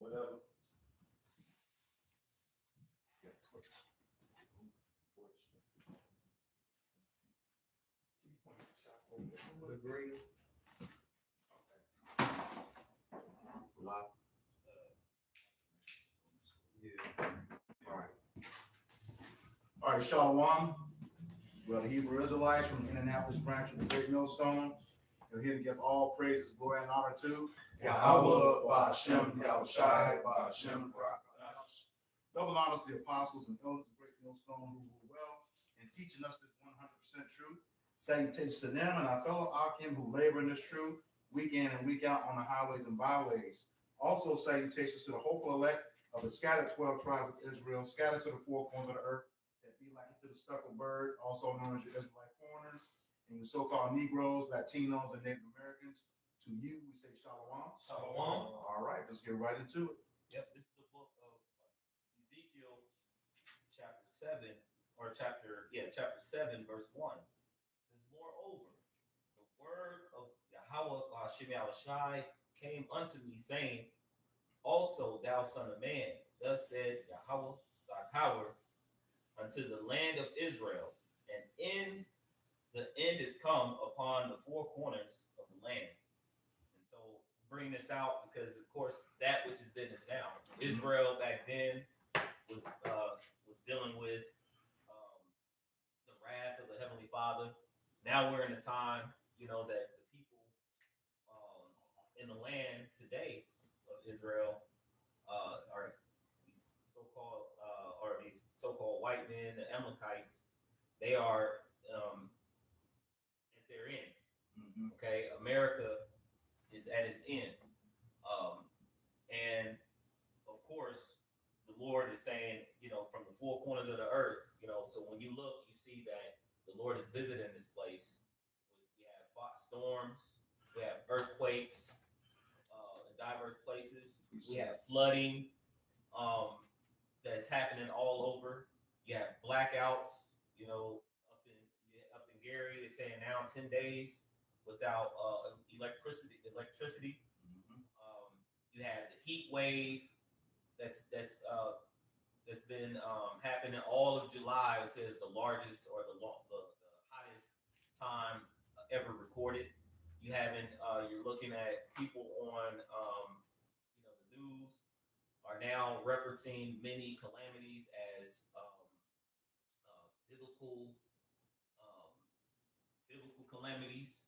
Whatever. Agree. Live. Yeah. All right, Shalom. Well, the Hebrew Israelites from the Indianapolis branch of the Great Millstone. We're here to give all praises, glory, and honor to Yahweh, Ba'Shem, Yahushai, Ba'Shem, Barakash. Double honors to the apostles and elders of the Great Millstone who rule well in teaching us this 100% truth. Salutations to them and our fellow Akim who labor in this truth week in and week out on the highways and byways. Also, salutations to the hopeful elect of the scattered 12 tribes of Israel, scattered to the four corners of the earth, that be like to the speckled bird, also known as your Israelite foreigners, and your so-called Negroes, Latinos, and Native Americans. To you, we say Shalom. Shalom. All right, let's get right into it. Yep, this is the book of Ezekiel, chapter 7, chapter 7, verse 1. It says, moreover, the word of Yahweh Ba'Shem Yahushai came unto me, saying, also, thou son of man, thus said Yahweh thy power unto the land of Israel, and the end is come upon the four corners of the land. And so bring this out because, of course, that which is then is now. Israel back then was dealing with the wrath of the Heavenly Father. Now we're in a time, that the people in the land today of Israel are these so-called white men, the Amalekites. They are at their end. Mm-hmm. Okay, America is at its end, and of course, the Lord is saying, from the four corners of the earth, So when you look, you see that the Lord is visiting this place. We have storms, we have earthquakes in diverse places. We have flooding that's happening all over. You have blackouts. Up in Gary, they're saying now 10 days without electricity. Mm-hmm. You have the heat wave that's been happening all of July. It says the largest or the hottest time ever recorded. You're looking at people on the news are now referencing many calamities as biblical calamities.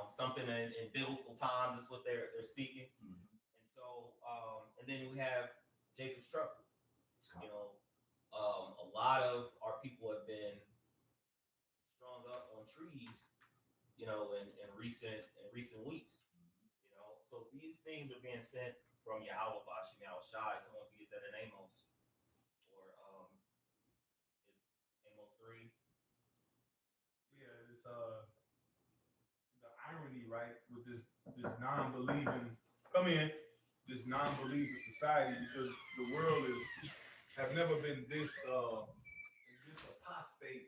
Something in biblical times is what they're speaking. Mm-hmm. And so, and then we have Jacob's trouble. A lot of our people have been strung up on trees, in recent weeks. So these things are being sent from Yahweh Ba'Shem Yahushai. Someone can get that in Amos or Amos 3. Yeah, it's the irony, right, with this non-believing this non-believing society, because the world have never been this in this apostate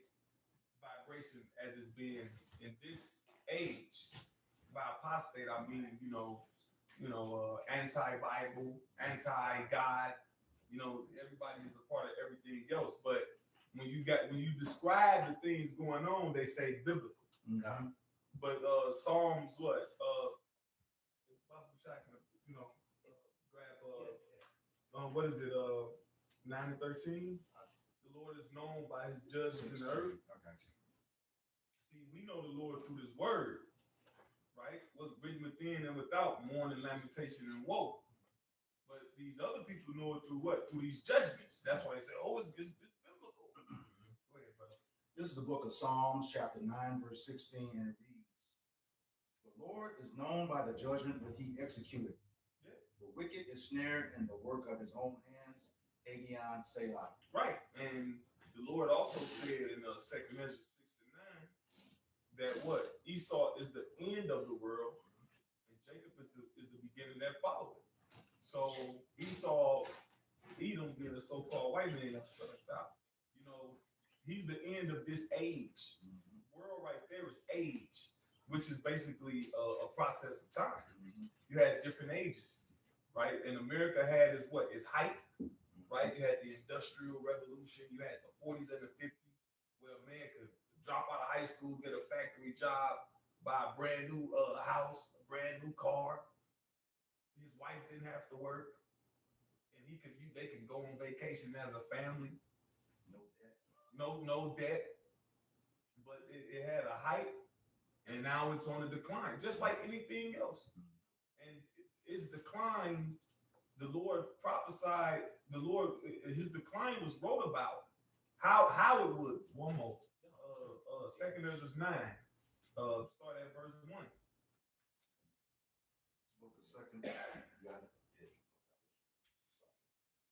vibration as it's been in this age. By apostate, I mean anti-Bible, anti-God. Everybody is a part of everything else. But when you describe the things going on, they say biblical. Mm-hmm. But Psalms, what? What is it? 9 and 13. The Lord is known by His judgments in the earth. I got you. See, we know the Lord through this word, right? What's written within and without, mourning, lamentation, and woe. But these other people know it through what? Through these judgments. That's why they say, "Oh, it's biblical." Go ahead, brother. This is the book of Psalms, chapter 9, verse 16, and it reads, the Lord is known by the judgment which He executed. Yeah. The wicked is snared in the work of his own hands. Agion Selah. Right. And the Lord also said in 2 Measures 6 and 9 that what? Esau is the end of the world, and Jacob is the beginning that followed. So Esau, Edom being a so-called white man, he's the end of this age. Mm-hmm. The world right there is age, which is basically a process of time. Mm-hmm. You had different ages. right? And America had its hype, right? You had the Industrial Revolution, you had the 40s and the 50s, where a man could drop out of high school, get a factory job, buy a brand new house, a brand new car. His wife didn't have to work, and they could go on vacation as a family. No debt. No debt. But it had a hype, and now it's on a decline, just like anything else. And its decline, the Lord prophesied. His decline was wrote about. How it would. One more. 2 Ezra 9. Start at verse 1. Book of Second. You got it.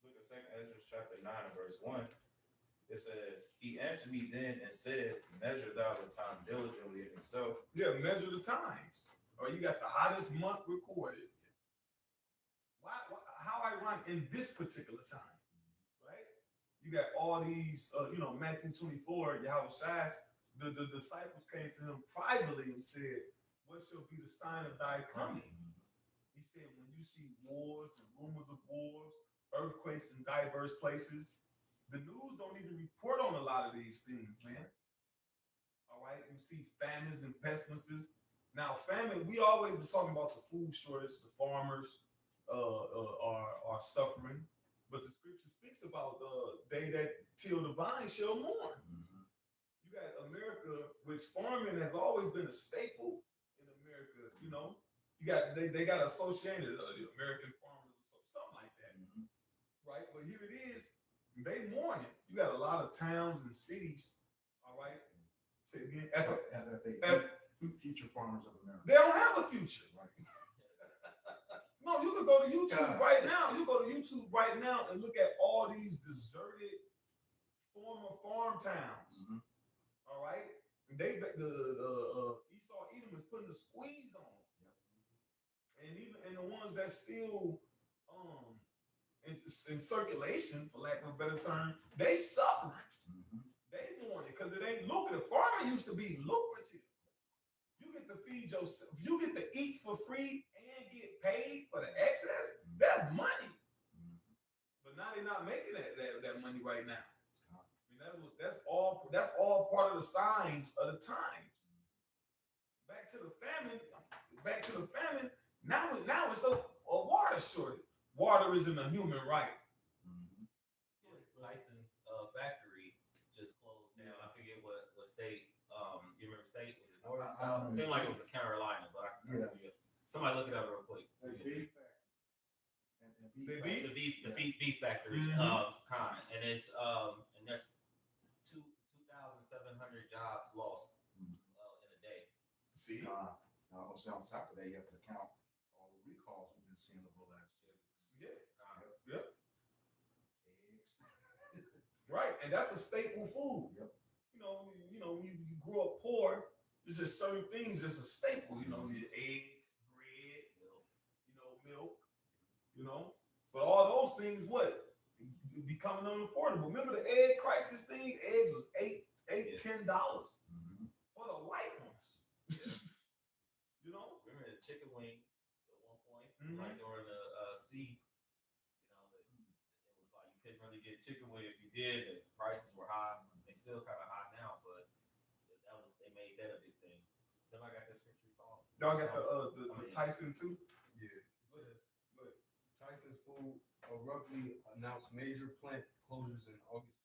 Look at 2 Ezra chapter 9 and verse 1. It says, he answered me then and said, measure thou the time diligently in itself. Yeah, measure the times. Or you got the hottest month recorded. How ironic in this particular time, right? You got all these, Matthew 24, Yahushua, the disciples came to him privately and said, what shall be the sign of thy coming? He said, when you see wars and rumors of wars, earthquakes in diverse places, the news don't even report on a lot of these things, man. All right, you see famines and pestilences. Now, famine, we always been talking about the food shortage, the farmers are suffering, but the scripture speaks about they that till the vine shall mourn. Mm-hmm. You got America, which farming has always been a staple in America. You got they got associated the American farmers, something like that, right? But here it is. They mourn it. You got a lot of towns and cities, all right? Say it again. Future Farmers of America. They don't have a future. Right. No, you can go to YouTube right now. You go to YouTube right now and look at all these deserted former farm towns. Mm-hmm. All right? And Esau Edom is putting the squeeze on them. Yep. And the ones that still in circulation, for lack of a better term, they suffering. Mm-hmm. They want it because it ain't lucrative. Farming used to be lucrative. You get to feed yourself. You get to eat for free and get paid for the excess. That's money. Mm-hmm. But now they're not making that money right now. I mean, that's all part of the signs of the times. Back to the famine. Now it's a water shortage. Water isn't a human right. Mm-hmm. Tyson's factory just closed down. I forget what state. You remember state? Was it North? South? It seemed like it was Carolina, but I can't remember. Somebody look it up real quick. The beef factory. And it's and that's 2,700 jobs lost in a day. See, I don't say on top of that, you have to count all the recalls we've been seeing over the last year. Yep. Right, and that's a staple food. Yep. When you grew up poor, there's just certain things that's a staple. Your eggs, bread, milk. But all those things, becoming unaffordable. Remember the egg crisis thing? Eggs was $10 for the white ones. Remember the chicken wings at one point, Mm-hmm. like during the sea. It was like you couldn't really get chicken wing. If you did, the prices were high. They still kind of high now, but they made that a big thing. Then I got that scripture called. Y'all got the Tyson too? Yeah. It says, Tyson Food abruptly announced major plant closures in August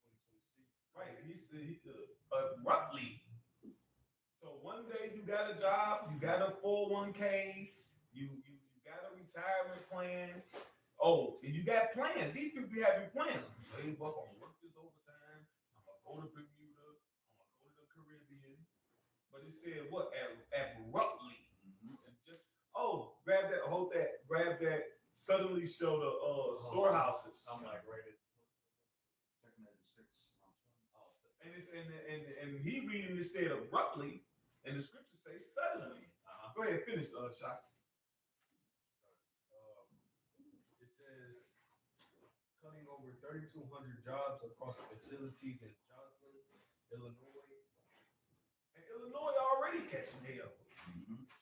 2026. Right. He abruptly. So one day you got a job, you got a 401k, you got a retirement plan. Oh, and you got plans. These people be having plans. Save up, I'm gonna work this overtime. I'm gonna go to Bermuda. I'm gonna go to the Caribbean. But it said what? Abruptly. And just grab that, hold that, grab that. Suddenly show the storehouses. I'm like rated. And he reading it said abruptly, and the scripture says suddenly. Go ahead, finish, Shaq. It says cutting over 3,200 jobs across facilities in Joslin, Illinois. And Illinois already catching hell.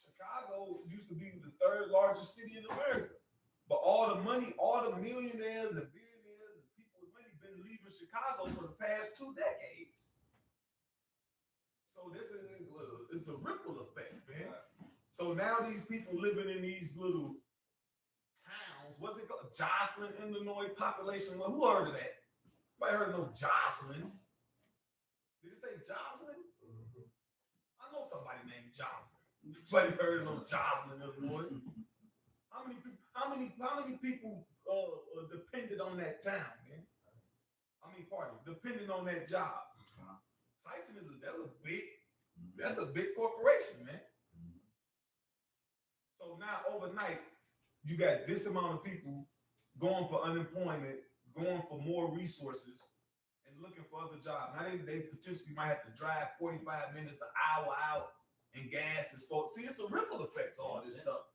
Chicago used to be the third largest city in America. But all the money, all the millionaires and billionaires and people with money been leaving Chicago for the past 2 decades. So this is it's a ripple effect, man. So now these people living in these little towns, what's it called? Jocelyn, Illinois population. Well, who heard of that? Nobody heard of no Jocelyn. Did it say Jocelyn? I know somebody named Jocelyn. Nobody heard of no Jocelyn, Illinois. How many people depended on that town, man? Depended on that job. Tyson that's a big corporation, man. So now overnight, you got this amount of people going for unemployment, going for more resources, and looking for other jobs. Now they potentially might have to drive 45 minutes, an hour out, and gas is for. See, it's a ripple effect to all this stuff.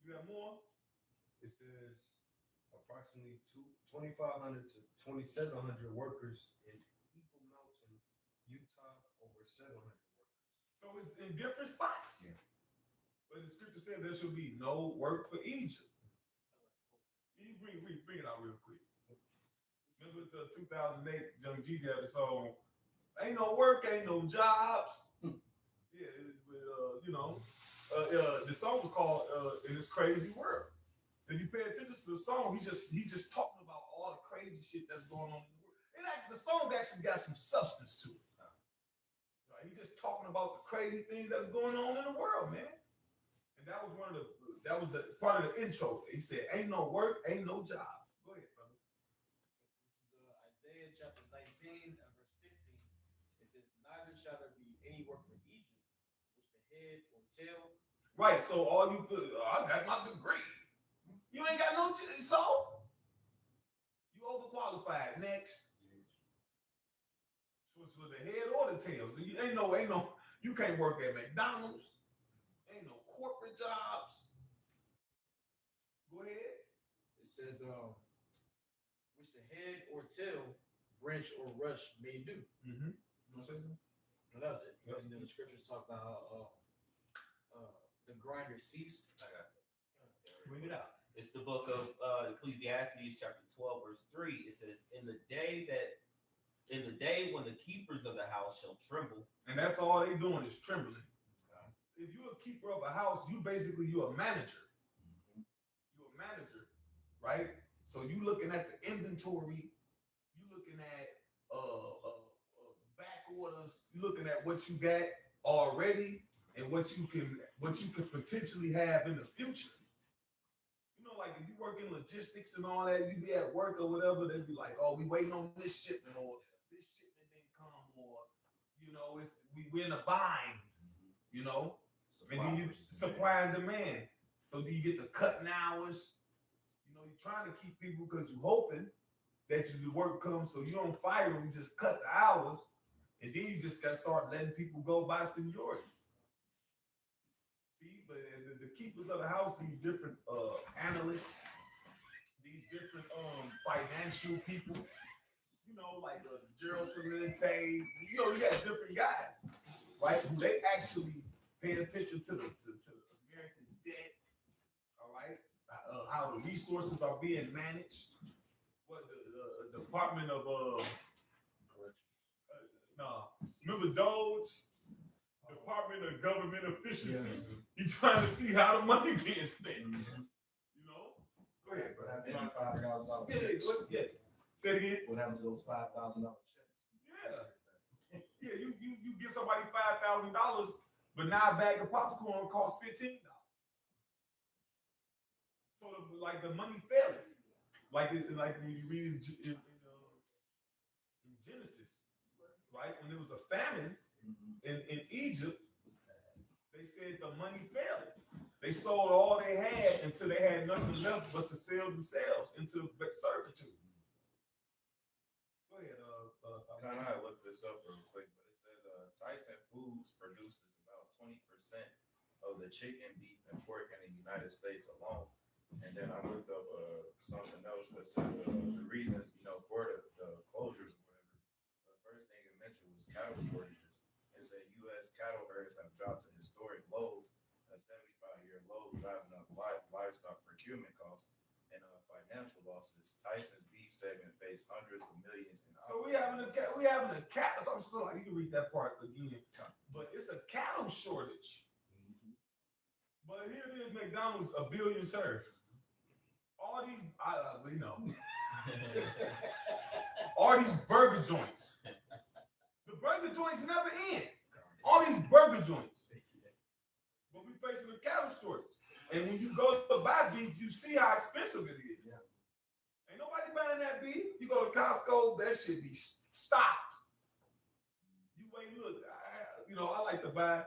You got more? It says approximately 2,500 to 2,700 workers in Eagle Mountain, Utah, over 700 workers. So it's in different spots. Yeah. But the scripture said there should be no work for Egypt. You bring it out real quick. Remember the 2008 Young Jeezy had the song, "Ain't no work, ain't no jobs." Yeah, the song was called "In This Crazy World." If you pay attention to the song, he just talking about all the crazy shit that's going on in the world. The song actually got some substance to it. Right? He's just talking about the crazy things that's going on in the world, man. And that was the part of the intro. He said, "Ain't no work, ain't no job." Go ahead, brother. This is Isaiah chapter 19 and verse 15. It says, "Neither shall there be any work for Egypt, which the head or tail." Right. So all you put, I got my degree. You ain't got no, so you overqualified. Next. For the head or the tail. So you ain't no. You can't work at McDonald's. Ain't no corporate jobs. Go ahead. It says, "Which the head or tail, branch or rush may do." Mm-hmm. You want to say something? Without it, yep. The scriptures talk about the grinder cease. Bring it out. It's the book of Ecclesiastes, chapter 12, verse 3. It says, in the day when the keepers of the house shall tremble." And that's all they doing is trembling. If you're a keeper of a house, you're a manager. You're a manager, right? So you looking at the inventory, you looking at back orders, you looking at what you got already and what you can potentially have in the future. You know, like if you work in logistics and all that, you be at work or whatever, they'd be like, "Oh, we waiting on this shipment, or this shipment didn't come, or we're in a bind, and then you supply and demand. So do you get the cutting hours? You're trying to keep people because you're hoping that the work comes, so you don't fire them, you just cut the hours, and then you just got to start letting people go by seniority. See, but the keepers of the house, these different analysts, these different financial people, like Gerald Celente, you got different guys, right? Who they actually pay attention to the American debt, all right? How the resources are being managed. What the Department of remember Doge? Department of Government Efficiency. Yes. He's trying to see how the money being spent. Mm-hmm. Go ahead, bro. $5,000 checks. Yeah. Say it again. What happened to those $5,000 checks? Yeah, you give somebody $5,000, but now a bag of popcorn costs $15. So the money fails. Like when you read in Genesis, right? When there was a famine in Egypt, they said the money failed. They sold all they had until they had nothing left but to sell themselves into servitude. Go ahead, I know how to look this up real quick, but it says Tyson Foods produces about 20% of the chicken, beef, and pork in the United States alone. And then I looked up something else that says the reasons, for the closures or whatever. The first thing it mentioned was cattle shortages. It said U.S. cattle herds have dropped to historic lows, a 75-year low, driving up livestock financial losses. Tyson's beef segment faced hundreds of millions in. So we having a cattle. So I'm still like, you can read that part again, but it's a cattle shortage. But here it is, McDonald's $1 billion served. All these, all these burger joints. The burger joints never end. All these burger joints. But we facing a cattle shortage. And when you go to buy beef, you see how expensive it is. Yeah. Ain't nobody buying that beef. You go to Costco, that shit be stocked. You wait, look, I like to buy,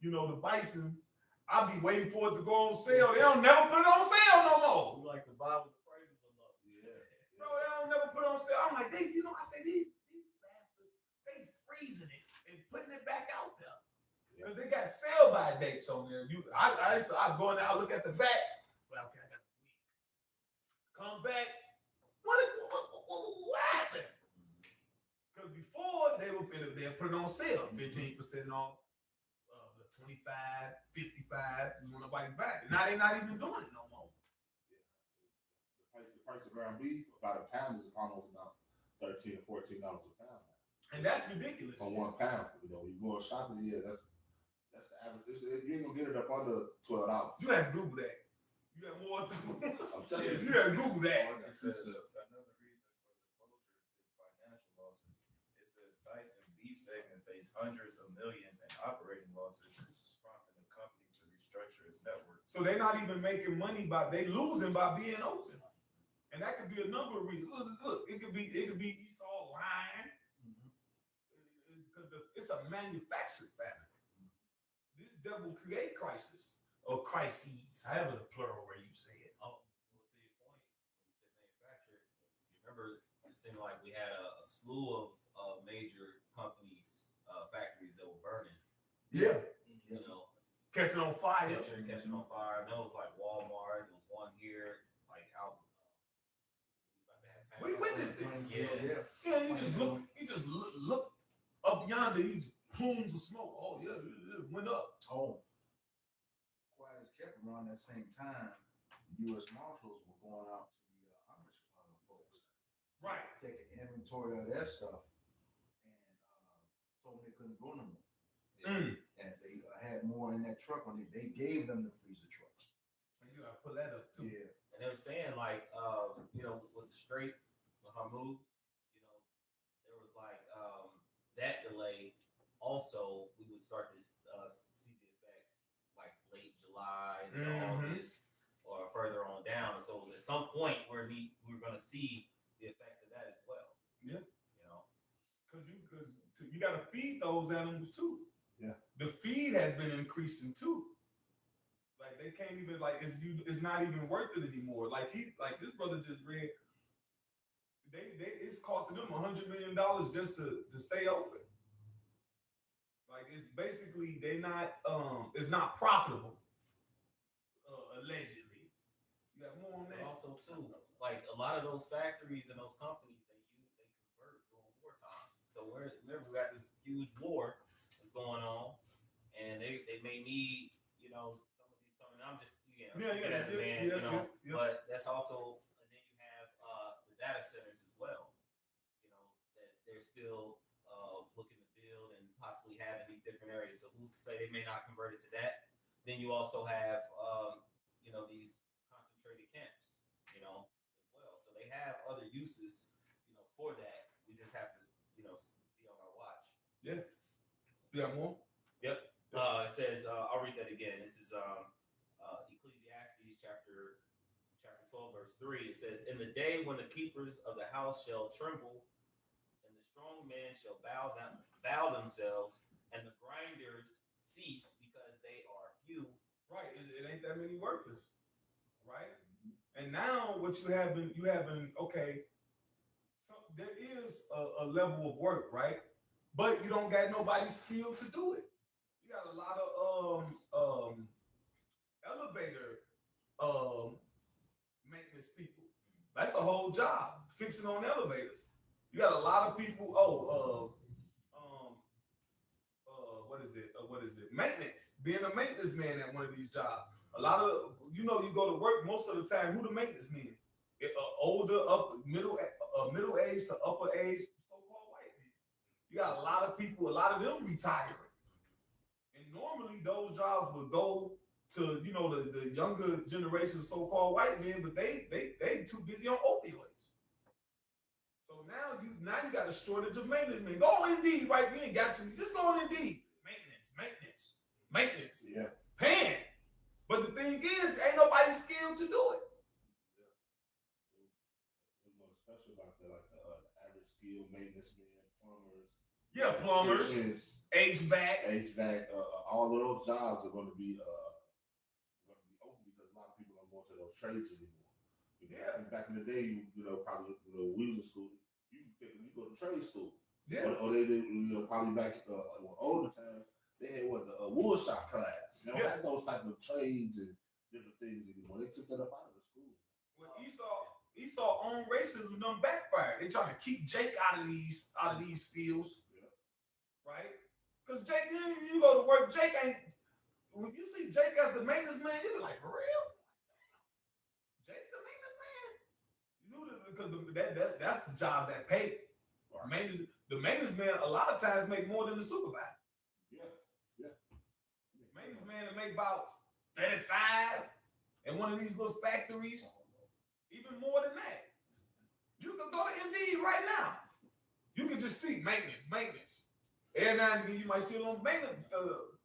the bison. I'll be waiting for it to go on sale. They don't never put it on sale no more. You like to buy with the prices are low. Yeah. Bro, they don't never put it on sale. I'm like, I say these bastards, they freezing it and putting it back out there. Because they got sell by dates on there. I go in there, I look at the back. Well, okay, I got a week. Come back. What happened? Because before they'll put it on sale, 15% off, 25, 55. You want nobody's back. Now they're not even doing it no more. The price of ground beef about a pound is almost about $13 or $14 a pound. And that's ridiculous. For 1 pound, you go shopping, that's the average. You ain't gonna get it up under $12. You have to Google that. You got more to I'm telling you. You have to Google that. It says another reason for the closures is financial losses. It says Tyson beef segment faced hundreds of millions in operating losses, prompting the company to restructure its network. So they're not even making money they losing by being open. And that could be a number of reasons. Look, it could be Esau lying. It's a manufactured famine. This devil create crisis or crises, however the plural where you say it. Oh, well, to your point, when you said manufactured, you remember it seemed like we had a slew of major companies, factories that were burning. Yeah. Catching on fire. Catching on fire. I know it was like Walmart. There was one here, like out. We witnessed it. Yeah. Yeah, you just look up yonder, you just plumes of smoke. Oh, yeah, it went up. Oh. Quiet as kept around that same time, the U.S. Marshals were going out to the Amish folks. Right. Taking inventory of their stuff and told them they couldn't go no more. And they had more in that truck when they gave them the freezer trucks. And you gotta pull that up too. Yeah. And they were saying like, with the straight, if I moved, there was like that delay. Also, we would start to see the effects like late July into August or further on down. So at some point where we were going to see the effects of that as well. Yeah. Because you got to feed those animals too. Yeah. The feed has been increasing too. Like they can't even it's not even worth it anymore. Like this brother just read. It's costing them $100 million just to stay open. Like it's basically it's not profitable. Allegedly, you got more on that. But also too, like a lot of those factories and those companies, they convert during wartime. So we got this huge war that's going on, and they may need some of these companies. I'm just as a man, but that's also, and then you have the data centers as well. That they're still looking to build and possibly have in these different areas. So who's to say they may not convert it to that? Then you also have these concentrated camps, as well. So they have other uses, for that. We just have to, be on our watch. Yeah. You got more? Yep. It says, I'll read that again. This is Ecclesiastes chapter 12, verse 3. It says, "In the day when the keepers of the house shall tremble, and the strong men shall bow themselves, and the grinders cease because they are few." Right. It ain't that many workers. Right. And now what you have been okay. So there is a level of work, right? But you don't got nobody skilled to do it. You got a lot of elevator maintenance people. That's a whole job, fixing on elevators. You got a lot of people. What is it? Maintenance. Being a maintenance man at one of these jobs. A lot of you go to work most of the time. Who the maintenance men? older, middle age to upper age, so-called white people. You got a lot of people, a lot of them retiring. And normally those jobs would go to, you know, the younger generation, so-called white men, but they too busy on opioids. So now you got a shortage of maintenance men. Go on Indeed, right? We ain't got to. Just go on Indeed. Maintenance. Yeah. Paying. But the thing is, ain't nobody skilled to do it. What's more special about that, like the average skill maintenance man, plumbers. Yeah, plumbers, electricians, HVAC. all of those jobs are going to be open because a lot of people don't go to those trades anymore. Yeah. Back in the day, probably we was in school, you go to trade school. Yeah. Or they did, probably back older times, they had the wood shop class. They don't have those type of trades and different things anymore. They took that up out of the school. Well, Esau on racism done backfired. They trying to keep Jake out of these fields, right? Because Jake, you go to work, Jake ain't. When you see Jake as the maintenance man, you be like, for real? Jake's the maintenance man? Because that's the job that paid. The maintenance man a lot of times make more than the supervisor. Yeah. Maintenance man to make about 35 in one of these little factories, even more than that. You can go to Indeed right now. You can just see maintenance. Every now and then you might see on maintenance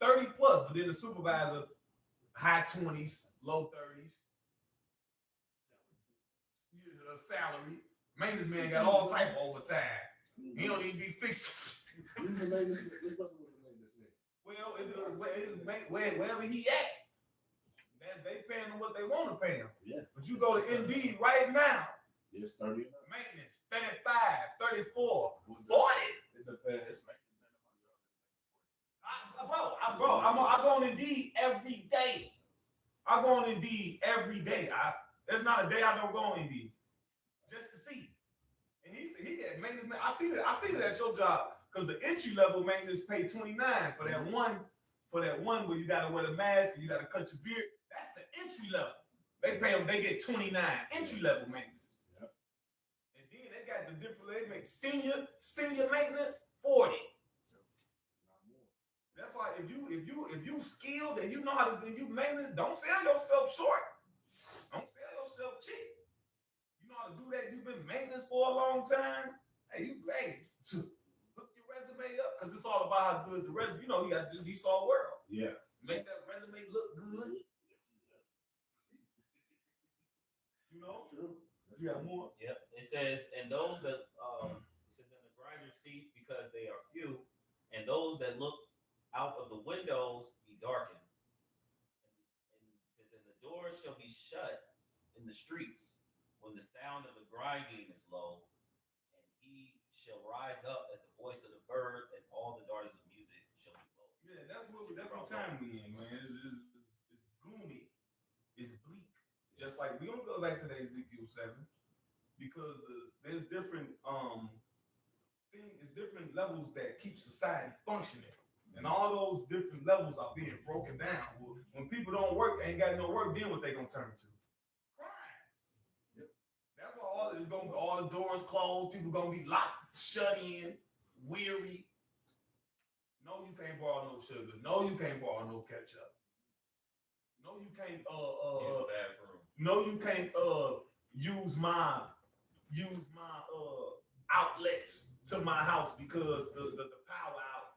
30 plus, but then the supervisor high 20s, low 30s. Salary. Maintenance man got all type of overtime. He don't even be fixed. Well, wherever he at, they paying him what they want to pay him. Yeah. But you go to Indeed right now. Yes, 30. Maintenance, 35, 34, 40. It depends. Bro, I go on Indeed every day. I go on Indeed every day. There's not a day I don't go on Indeed just to see. And he got maintenance man. I see that at your job because the entry level maintenance pay $29 for that one. For that one where you gotta wear the mask and you gotta cut your beard. That's the entry level. They pay them. They get $29 entry level maintenance. Yep. And then they got the different. They make senior maintenance $40. That's why if you skilled and you know how to do maintenance, don't sell yourself short. Don't sell yourself cheap. You know how to do that. You've been maintenance for a long time. Hey, hook your resume up because it's all about how good the resume. You know, you got this Esau world. Yeah. Make that resume look good. You know? True. You got more? Yep. It says, and those that it says, and the grinder cease because they are few, and those that look out of the windows be darkened. And it says, and the doors shall be shut in the streets when the sound of the grinding is low, and he shall rise up at the voice of the bird, and all the daughters of music shall be low. Yeah, that's what time we in, man. It's gloomy. It's bleak. Just like we don't go back to the Ezekiel 7 because there's different different levels that keep society functioning. And all those different levels are being broken down. When people don't work, ain't got no work, then what they gonna turn to? Crime. Yep. That's why all the doors closed, people gonna be locked, shut in, weary. No, you can't borrow no sugar. No, you can't borrow no ketchup. No, you can't no, you can't use my outlets to my house because the power out.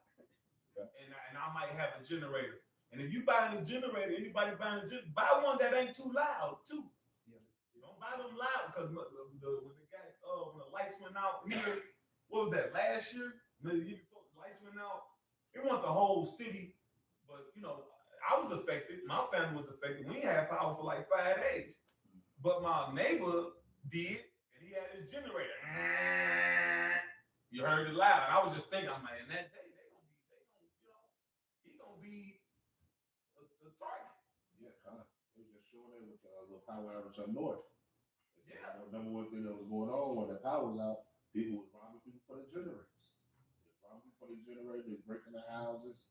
And I might have a generator. And if you buying a generator, anybody buying a generator, buy one that ain't too loud too. Yeah. Don't buy them loud because when the lights went out here, what was that, last year? Maybe the year before the lights went out. It wasn't the whole city, but I was affected. My family was affected. We didn't have power for like 5 days. But my neighbor did, and he had his generator. You heard it loud. And I was just thinking, I'm like, in that day, he gonna be the target. Yeah, kind of. It was just showing it with the power outage up north. Yeah. The number one thing that was going on when the power was out, people was robbing people for the generators. They was robbing people for the generators. They was breaking the houses.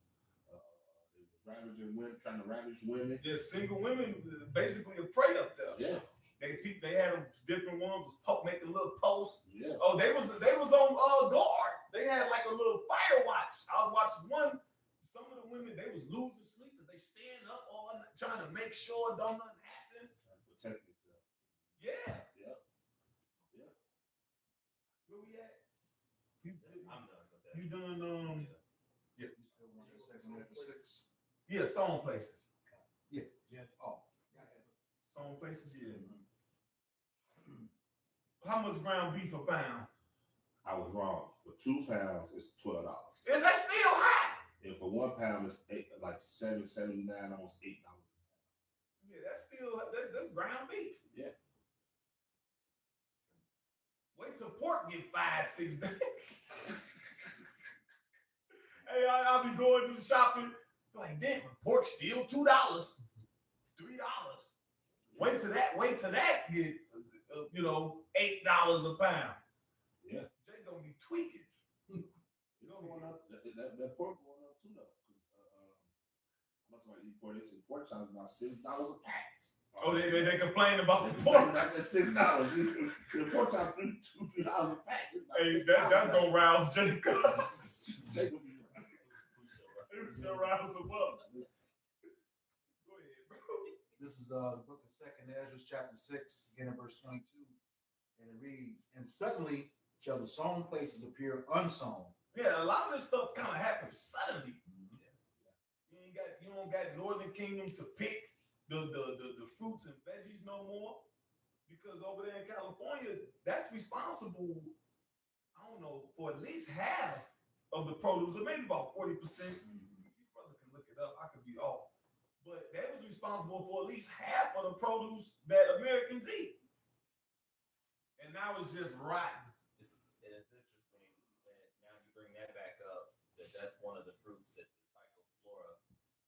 They was ravaging women, trying to ravage women. Yeah, single women basically a prey up there. Yeah. They had them different ones was making little posts. Yeah. Oh, they was on guard. They had like a little fire watch. I was watching one. Some of the women they was losing sleep because they stand up all night trying to make sure don't nothing happen. Protect yourself. Yeah. Yeah. Yeah. Where we at? I'm done with that. You done? Yeah. You still want the second Ezra 6? Yeah, song places. Oh. Song places. Yeah. How much ground beef a pound? I was wrong. For 2 pounds, it's $12. Is that still high? And for 1 pound, it's $7.79, almost $8. Yeah, that's ground beef. Yeah. Wait till pork get 5-6 days. Hey, I'll be going to the shopping. Like, damn, pork still $2, $3. Wait till that get $8 a pound. Yeah. Jay gonna be tweaking. You know, going up, that pork going up too, though. Much like you pork, this pork chops about $6 a pack. Oh, they complain about the pork. Not just $6. The pork chops $2 a pack. Hey, that's gonna rouse Jacob. Jacob be He'll rouse him up. Go ahead, bro. This is the book of 2nd Ezra, chapter 6, again in verse 22. And it reads, and suddenly shall the sown places appear unsown. Yeah, a lot of this stuff kind of happens suddenly. You don't got Northern Kingdom to pick the fruits and veggies no more, because over there in California, that's responsible, I don't know, for at least half of the produce, or maybe about 40%. Your brother can look it up. I could be off, but that was responsible for at least half of the produce that Americans eat, and now it's just rotten. It's interesting that now you bring that back up. That's one of the fruits that the cyclospora is an issue.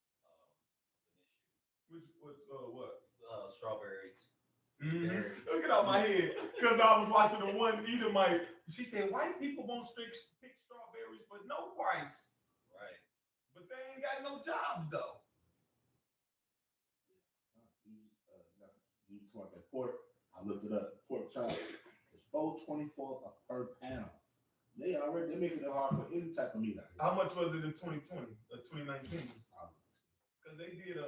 What? Strawberries. Mm-hmm. Look it out my head, because I was watching the one Edomite. She said white people won't pick strawberries for no price, Right. but they ain't got no jobs though. You talk that pork. I looked it up. Pork chop is $4.24 per pound. They making it hard for any type of meat out here. How much was it in 2020 or 2019? Because they did a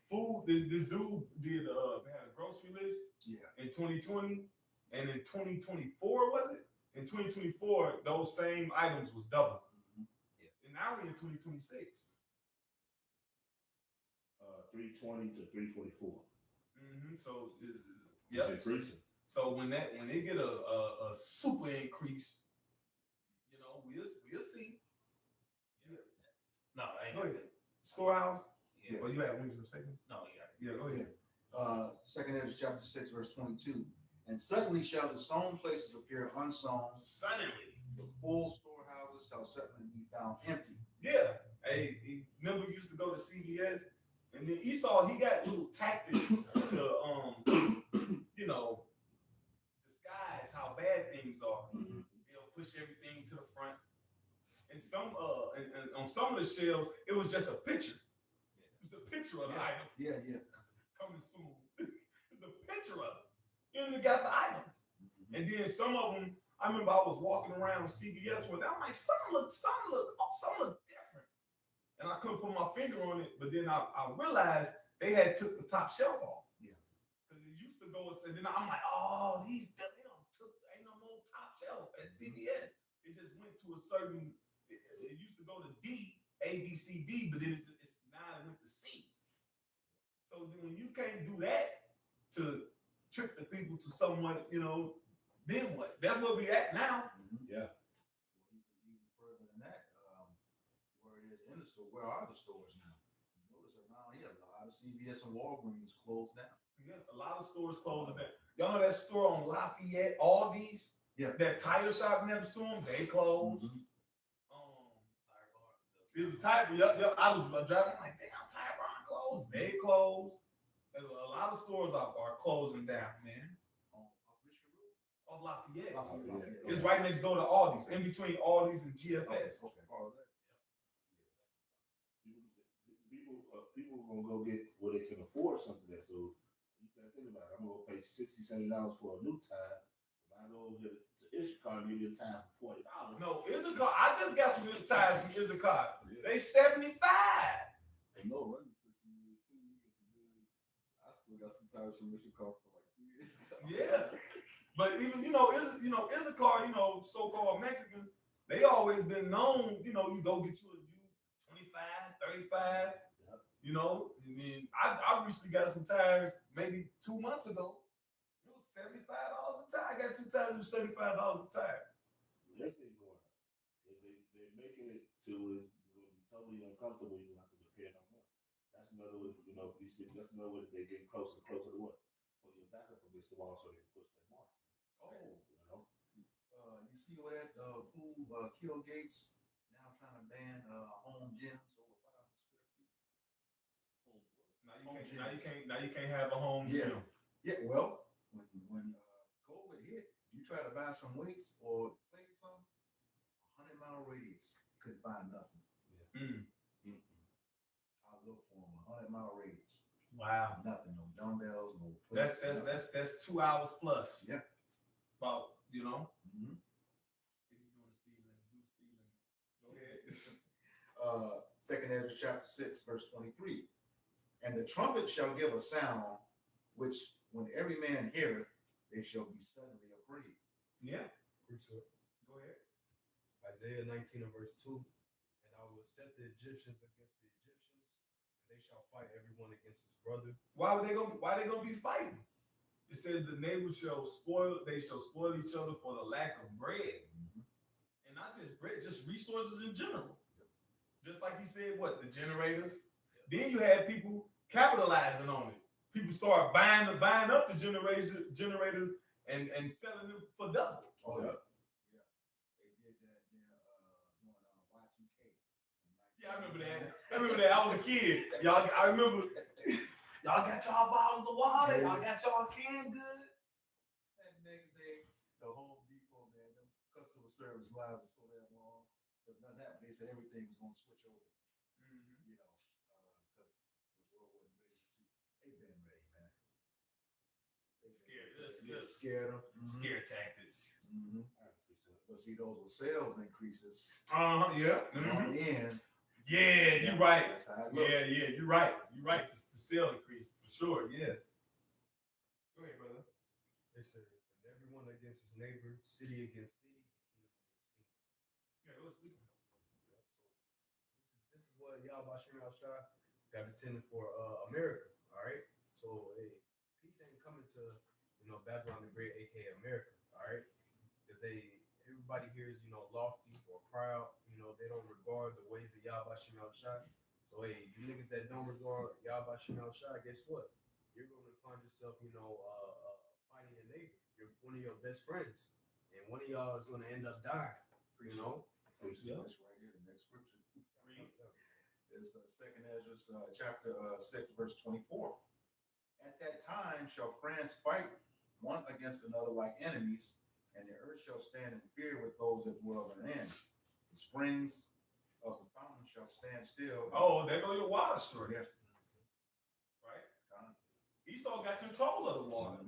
food. This dude did had a grocery list. Yeah. In 2020, and in 2024 was it? In 2024, those same items was double. Yeah. And now we're in 2026. 320 to 324. Mm-hmm. So, It's increasing. So when they get a super increase, we'll see. No, I ain't Go got ahead. it. Storehouse. Yeah. Well, you had wings in a second. No, you got it. Yeah, go ahead. 2nd Ezra, chapter 6, verse 22. And suddenly shall the sown places appear unsown. Suddenly. The full storehouses shall certainly be found empty. Yeah. Hey, remember you used to go to CVS, and then Esau, he got little tactics to disguise how bad things are. They'll push everything to the front. And and on some of the shelves, it was just a picture. It's a picture of the item. Yeah. Coming soon. It's a picture of it. You only got the item. And then some of them, I remember I was walking around CVS with, I'm like, some look different. And I couldn't put my finger on it, but then I realized they had took the top shelf off. Yeah. Because it used to go, and then I'm like, oh, they ain't no more top shelf at CVS. It just went to a certain, it used to go to D, A, B, C, D, but then it's now it went to C. So when you can't do that to trick the people to somewhat, then what? That's where we at now. Yeah. Even further than that, where it is in the store, where are the stores now? Notice around here, a lot of CVS and Walgreens closed down. Yeah, a lot of stores closing down. Y'all know that store on Lafayette, Aldi's? Yeah. That tire shop next to them, they closed. It was a tire. Yep. I was driving. I'm like, damn, Tire Bar closed. They closed. A lot of stores are closing down, man. Off Lafayette. Lafayette. It's right next door to Aldi's, in between Aldi's and GFS. Okay. People gonna go get where they can afford something there. So you think Man, think about it. I'm gonna pay $60, $70 for a new tire. If I go over here to Ishikar and give you a tire for $40. No, Issachar. I just got some tires from Issachar. Yeah. They 75. Ain't no running procedures too. I still got some tires from Michigan for like 2 years. Yeah. But even Issachar, so-called Mexicans, they always been known, you go get you a used 25, 35. Yep. I recently got some tires maybe 2 months ago. It was $75 a tire. I got 2 tires for $75 a tire. They're going. They're making it to where it's going to be totally uncomfortable. You don't have to repair no more. That's another way, that's another way that they're getting closer and closer to what? Put your back up against the wall so they can push that mark. You see where that fool Kill Gates now trying to ban home gyms over 500 square feet. Now you can't have a home gym. Yeah. Well, when COVID hit, you try to buy some weights or play some 100-mile radius, couldn't find nothing. I look for them 100-mile radius. Wow. Nothing. No dumbbells. No plates. That's 2 hours plus. Yeah. About Mm-hmm. If you're doing speed limit, do speed limit. Go ahead. 2nd Ezra chapter 6, verse 23. And the trumpet shall give a sound, which when every man heareth, they shall be suddenly afraid. Yeah. Go ahead. Isaiah 19 and verse 2. And I will set the Egyptians against the Egyptians, and they shall fight everyone against his brother. Why they gonna be fighting? It says the neighbors shall spoil each other for the lack of bread. And not just bread, just resources in general. Just like he said, the generators. Then you had people capitalizing on it. People start buying up the generators and selling them for double. Oh, yeah. They did that Y2K. Yeah, I remember that. I was a kid. I remember y'all got y'all bottles of water. Y'all got y'all canned goods. That next day, the Home Depot, man, them customer service lines were so damn long. Because nothing happened. They said everything was going to switch over. Because the world wasn't ready to. They've been ready, man. Scared them. Scare tactics. But see, those were sales increases. Yeah. On the end. Yeah, you're right. That's how it looked. Yeah, you're right. You're right. The sale increase for sure. Yeah. Go ahead, brother. It says, and everyone against his neighbor, city against city, Yeah, let's speak. This is what Yahweh Shem Shah got intended for America. All right. So peace ain't coming to Babylon the Great, aka America. All right. Because everybody here is lofty or proud. They don't regard the ways of Yahweh Shem Shah. So you niggas that don't regard Yahweh Shem Shah, guess what? You're going to find yourself fighting your neighbor. You're one of your best friends, and one of y'all is going to end up dying. That's right here, the next scripture. It's 2nd Ezra chapter 6, verse 24. At that time shall France fight one against another like enemies, and the earth shall stand in fear with those that dwell therein. The springs of the fountain shall stand still. Oh, there go your water story. Yes. Right? Esau got control of the water.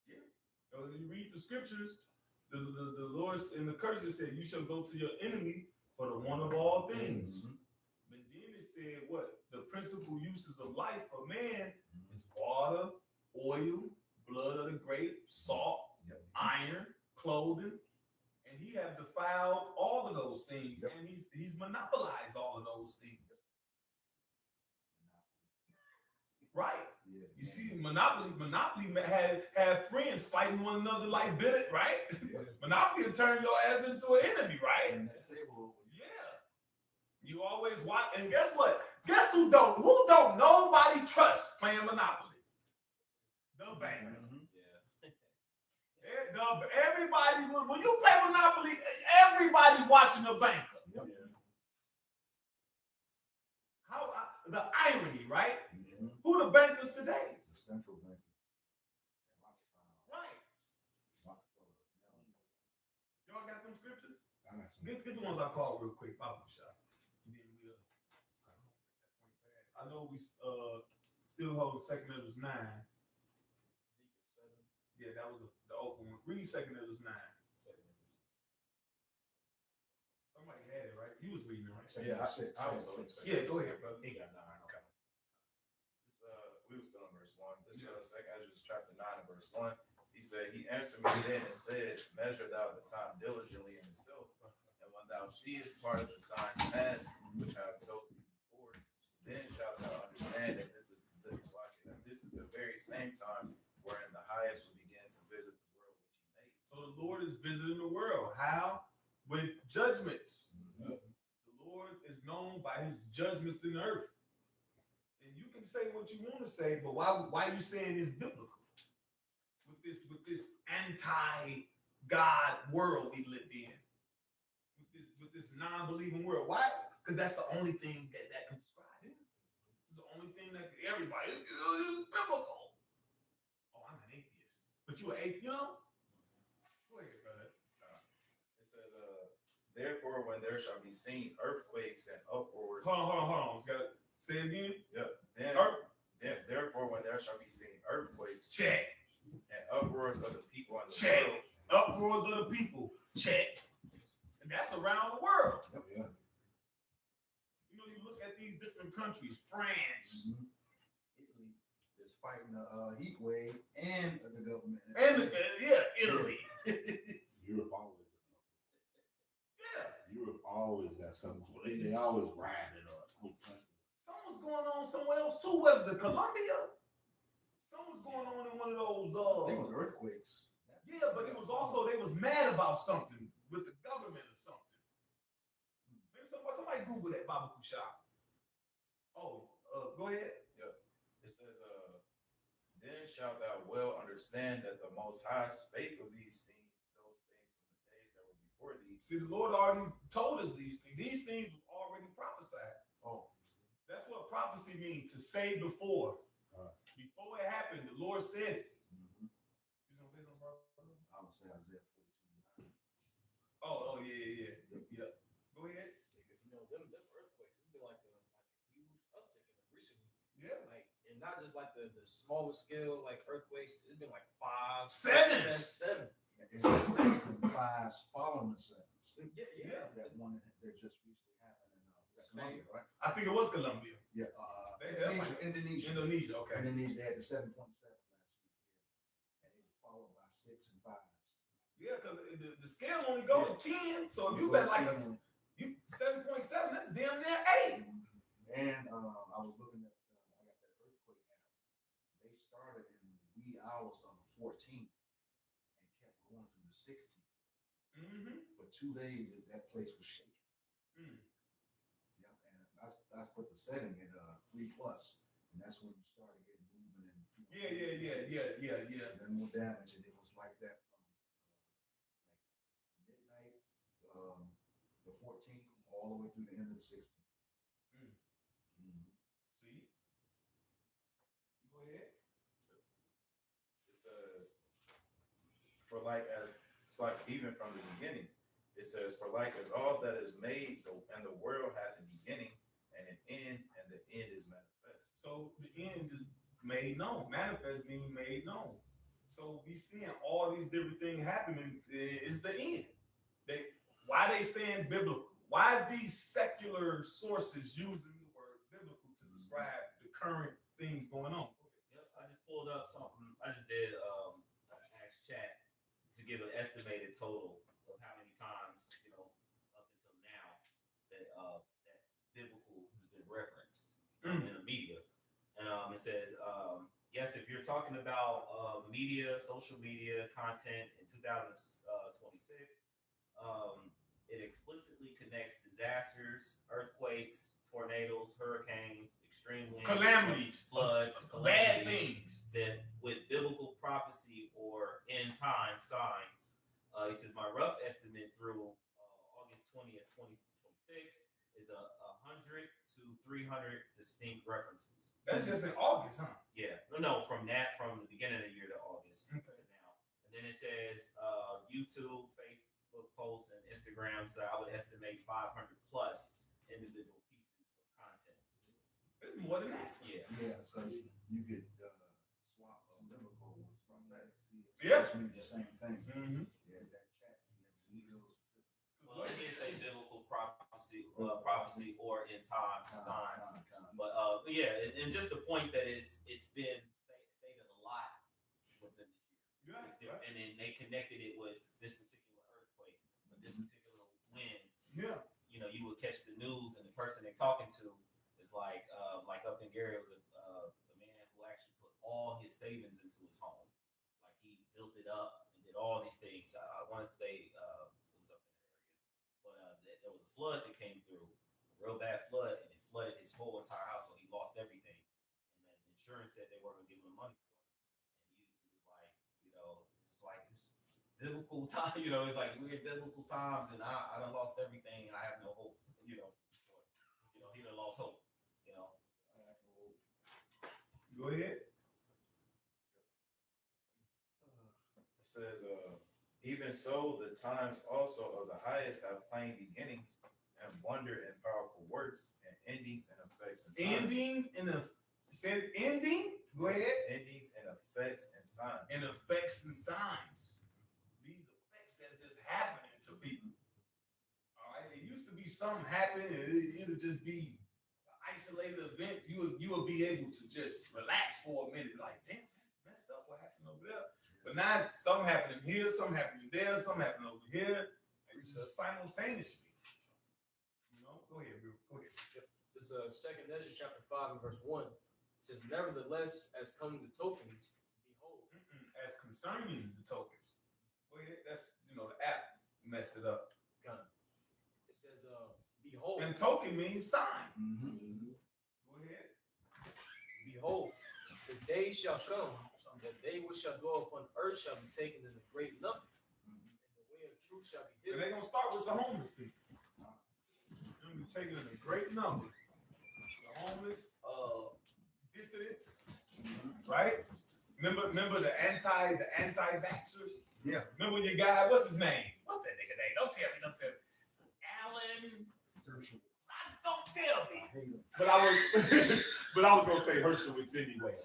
Yeah. So when you read the scriptures, the Lord in the curses said, you shall go to your enemy for the one of all things. But then it said what? The principal uses of life for man is water, oil, blood of the grape, salt, iron, clothing. And he have defiled all of those things, and he's monopolized all of those things. Right. Yeah. You see, Monopoly have friends fighting one another like Bennett, right? Monopoly will turn your ass into an enemy, right? And that table. Yeah. You always watch, and guess what? Guess who don't nobody trust playing Monopoly? The banker. Everybody, when you play Monopoly, everybody watching the banker. Yep. How the irony, right? Who the bankers today? The central bank. Right. Y'all got them scriptures? I got some. Get the ones I called real quick, Bible shot. I know we still hold 2nd Ezra 9. Yeah, that was the open one. Read 2nd Ezra 9. Somebody had it, right? You was reading it, right? Yeah, I was six. Yeah, go ahead, brother. He got 9. Okay. We were still in verse 1. This is 2nd Ezra chapter 9 and verse 1. He said, he answered me then and said, measure thou the time diligently in itself, and when thou seest part of the signs past, which I have told thee before, then shalt thou understand that this is the very same time wherein the highest will begin to visit the world which he made. So the Lord is visiting the world. How? With judgments. Mhm. The Lord is known by his judgments in the earth. And you can say what you want to say, but why are you saying it's biblical? With this anti-God world we live in. With this non-believing world. Why? Because that's the only thing that can describe it. It's the only thing that everybody is biblical. Oh, I'm an atheist. But you an atheist, you know? Go ahead, brother. It says, therefore, when there shall be seen earthquakes and uproars. Hold on. Gotta say it again. Therefore, when there shall be seen earthquakes Check. and uproars of the people in the Check. world. Uproars of the people. Check. And that's around the world. Yeah. You know, you look at these different countries, France, Italy is fighting a heat wave and the government. and Italy. Europe always. Yeah. Europe always got something. They always riding up. Something's going on somewhere else too. What is it, Colombia? Something's going on in one of those. I think it was earthquakes. Yeah, but it was also they was mad about something with the government or something. Maybe somebody Google that Baba Kushab. Oh, go ahead. It says, then shalt thou well understand that the Most High spake of those things from the days that were before thee. See, the Lord already told us these things. These things were already prophesied. Oh, That's what prophecy means, to say before. Before it happened, the Lord said it. mhm. You gonna say something, bro? I would say Isaiah 42. Oh, yeah. Go ahead. You know, them earthquakes, it's been like a huge uptick in them recently. Yeah. Like, and not just like the smaller scale like earthquakes, it's been like 5, Sevens. 7. It's the fives following the sevens. Yeah. That one that just recently happened in Spain. Colombia, right? I think it was Colombia. Yeah. Indonesia. Okay. Indonesia, they had the 7.7 last week. Yeah. And it was followed by 6 and 5s. Yeah, because the scale only goes to 10. So if you got like 7.7, that's damn near 8. And I was looking at, I got that earthquake app. They started in the wee hours of the 14th and kept going through the 16th. Mm-hmm. For 2 days, that place was shaking. Mm. Yep, and I put the setting at 3+, and that's when you started getting movement and Yeah. and then more damage, and it was like that from like midnight, the 14th, all the way through the end of the 16th. Mm. Mhm. See? Go ahead. It says, for like as it's like even from the beginning, it says, for like as all that is made and the world hath a beginning and an end, and the end is manifest. So the end is made known. Manifest means made known. So we seeing all these different things happening. Is the end. Why they saying biblical? Why is these secular sources using the word biblical to describe the current things going on? Yep. I just pulled up something. I just did ask chat to give an estimated total of how many times, up until now that biblical has been referenced in the media. And it says, yes, if you're talking about media, social media content in 2026, it explicitly connects disasters, earthquakes, tornadoes, hurricanes, extreme winds, Calamities, floods, bad calamities, things. that with biblical prophecy or end time signs. He says my rough estimate through August 20th, 2026 is 100 to 300 distinct references. That's just in August, huh? Yeah, no, from the beginning of the year to August to now. And then it says YouTube, Facebook posts, and Instagram. So I would estimate 500 plus individual pieces of content. It's more than that. Yeah. Yeah, because you could swap biblical ones from that. Yeah. Which means the same thing. Mm-hmm. Yeah, that chat. Yeah, real specific. Well, it is a biblical prophecy or in time signs. But yeah, and just the point that it's been stated a lot within this year. Yeah. And then they connected it with this particular earthquake, with this particular wind. Yeah. You know, you would catch the news, and the person they're talking to is like up in Gary, it was a man who actually put all his savings into his home. Like he built it up and did all these things. I want to say it was up in that area, but there was a flood that came through, a real bad flood, and it flooded his whole entire house, so he lost everything. And then the insurance said they weren't going to give him money for it. And he was like, it's like it's biblical time. It's like we're in biblical times, and I done lost everything, and I have no hope. He done lost hope. Go ahead. It says, even so, the times also of the highest have plain beginnings, and wonder and powerful works, and endings and effects and signs. Ending. Go ahead. Endings and effects and signs. And effects and signs. These effects that's just happening to people. All right. It used to be something happening, and it would just be an isolated event. You would be able to just relax for a minute, like, damn, that's messed up. What happened over there? But now something happening here, something happening there, something happening over here. It's just simultaneously. Go ahead, Bill. Go ahead. This is 2nd Ezra chapter 5 and verse 1. It says, nevertheless, as come the tokens, behold. As concerning the tokens. Go ahead. That's, the app messed it up. Kind of. It says, behold. And token means sign. Mm-hmm. Go ahead. Behold, the day shall come, that they which shall dwell upon earth shall be taken in a great number. And the way of truth shall be And hidden. they're going to start with the homeless people. They're going to be taken in a great number. The homeless, dissidents, right? Remember the anti-vaxxers? Yeah. Remember your guy, what's his name? What's that nigga name? Don't tell me. Alan. Don't tell me. I hate him. But I was gonna say Hershowitz anyway.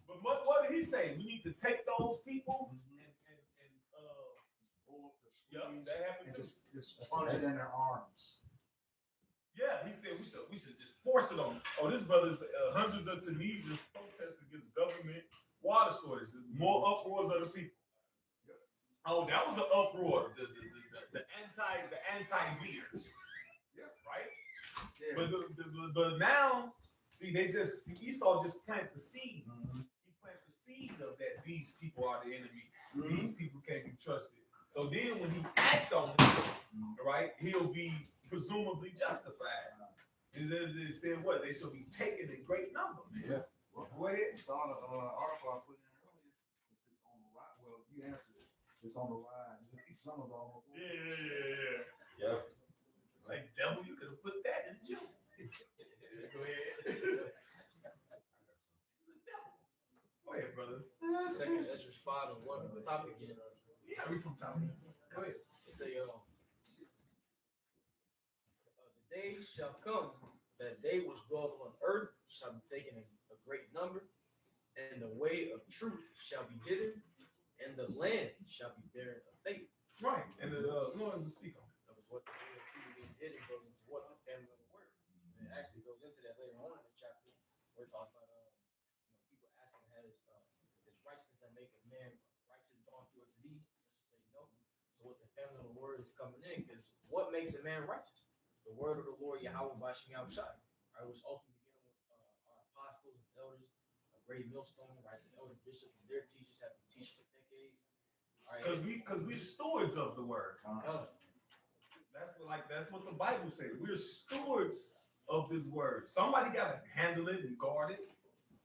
But what did he say? We need to take those people and that happened And too. just punch it in their arms. Yeah, he said we should just force it on them. Oh, this brother's hundreds of Tunisians protest against government water shortages. More uproars of the people. Oh, that was an uproar. The anti-beers. Yeah. Right? Yeah. But now, see, Esau just planted the seed. Mm-hmm. He planted the seed of that these people are the enemy. Mm-hmm. These people can't be trusted. So then when he acts on it, right, he'll be presumably justified. It said what? They shall be taken in great numbers. Yeah. Well, Go ahead. saw the article I put in earlier. It's on the rise. Well, you answered it. It's on the rise. Summer's almost over. Yeah. Like, devil, you could have put that in June. Go ahead. Go ahead, brother. 2nd Ezra 5 and 1 from the top again. Yeah, we from town. Go ahead. It say, the day shall come that they which dwell on earth shall be taken in a great number, and the way of truth shall be hidden, and the land shall be barren of faith. Right. And Lord will speak on it. That was what the way of truth being hidden goes into what the family of the word. And it actually goes into that later on in the chapter where it talks about people asking has righteousness that make a man righteous gone through its deeds. Let's just say no. So what the family of the word is coming in, because what makes a man righteous? The word of the Lord Yahweh Bashim Yahushai. Right, which also beginning with our apostles and elders, a great millstone, right? The elder bishops and their teachers have been teaching for decades. Because we stewards of the word. That's what the Bible says. We're stewards of this word. Somebody got to handle it and guard it.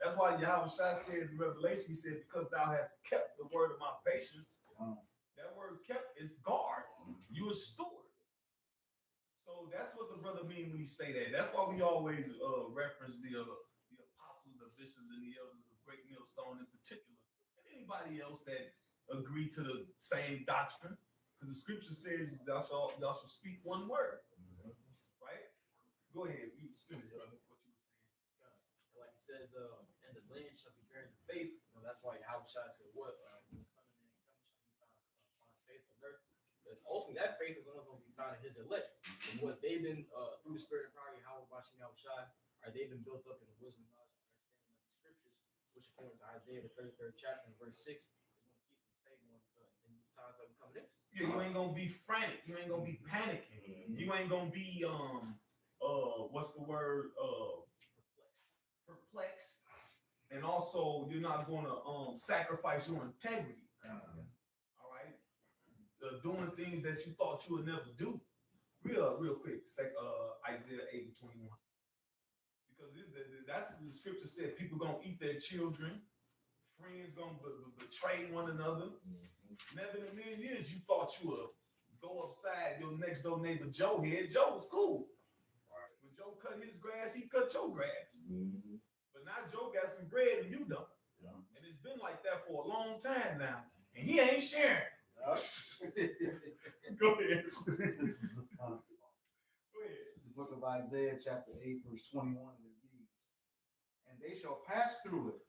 That's why Yahweh said in Revelation, he said, because thou hast kept the word of my patience, that word kept is guard. You a steward. So that's what the brother mean when he say that. That's why we always reference the apostles, the bishops, and the elders of Great Millstone in particular, and anybody else that agree to the same doctrine, because the scripture says thou shalt speak one word, right? Go ahead, you finish, brother. What you were saying? Like it says, and the land shall be barren of faith. That's why Yahushua said, "What the Son of Man comes Because ultimately, that faith is only going to be found in His elect. And what they've been, through the Spirit of power, how Bashim Yahushai, are they've been built up in the wisdom, knowledge, and understanding of the scriptures, which according to Isaiah, the 33rd chapter, and verse 6, is going to keep them stable in these times that we're coming into. Yeah, you ain't gonna be frantic. You ain't gonna be panicking. You ain't gonna be what's the word? Perplexed. And also, you're not gonna sacrifice your integrity. All right, doing things that you thought you would never do. Real quick. Isaiah 8:21. Because that's the scripture said. People gonna eat their children. Friends gonna betray one another. Never in a million years you thought you would go upside your next door neighbor Joe head. Joe was cool. Right. When Joe cut his grass, he cut your grass. Mm-hmm. But now Joe got some bread and you don't. Yeah. And it's been like that for a long time now. And he ain't sharing. Go ahead. This is Go ahead. The book of Isaiah, chapter 8, verse 21, it reads, "And they shall pass through it,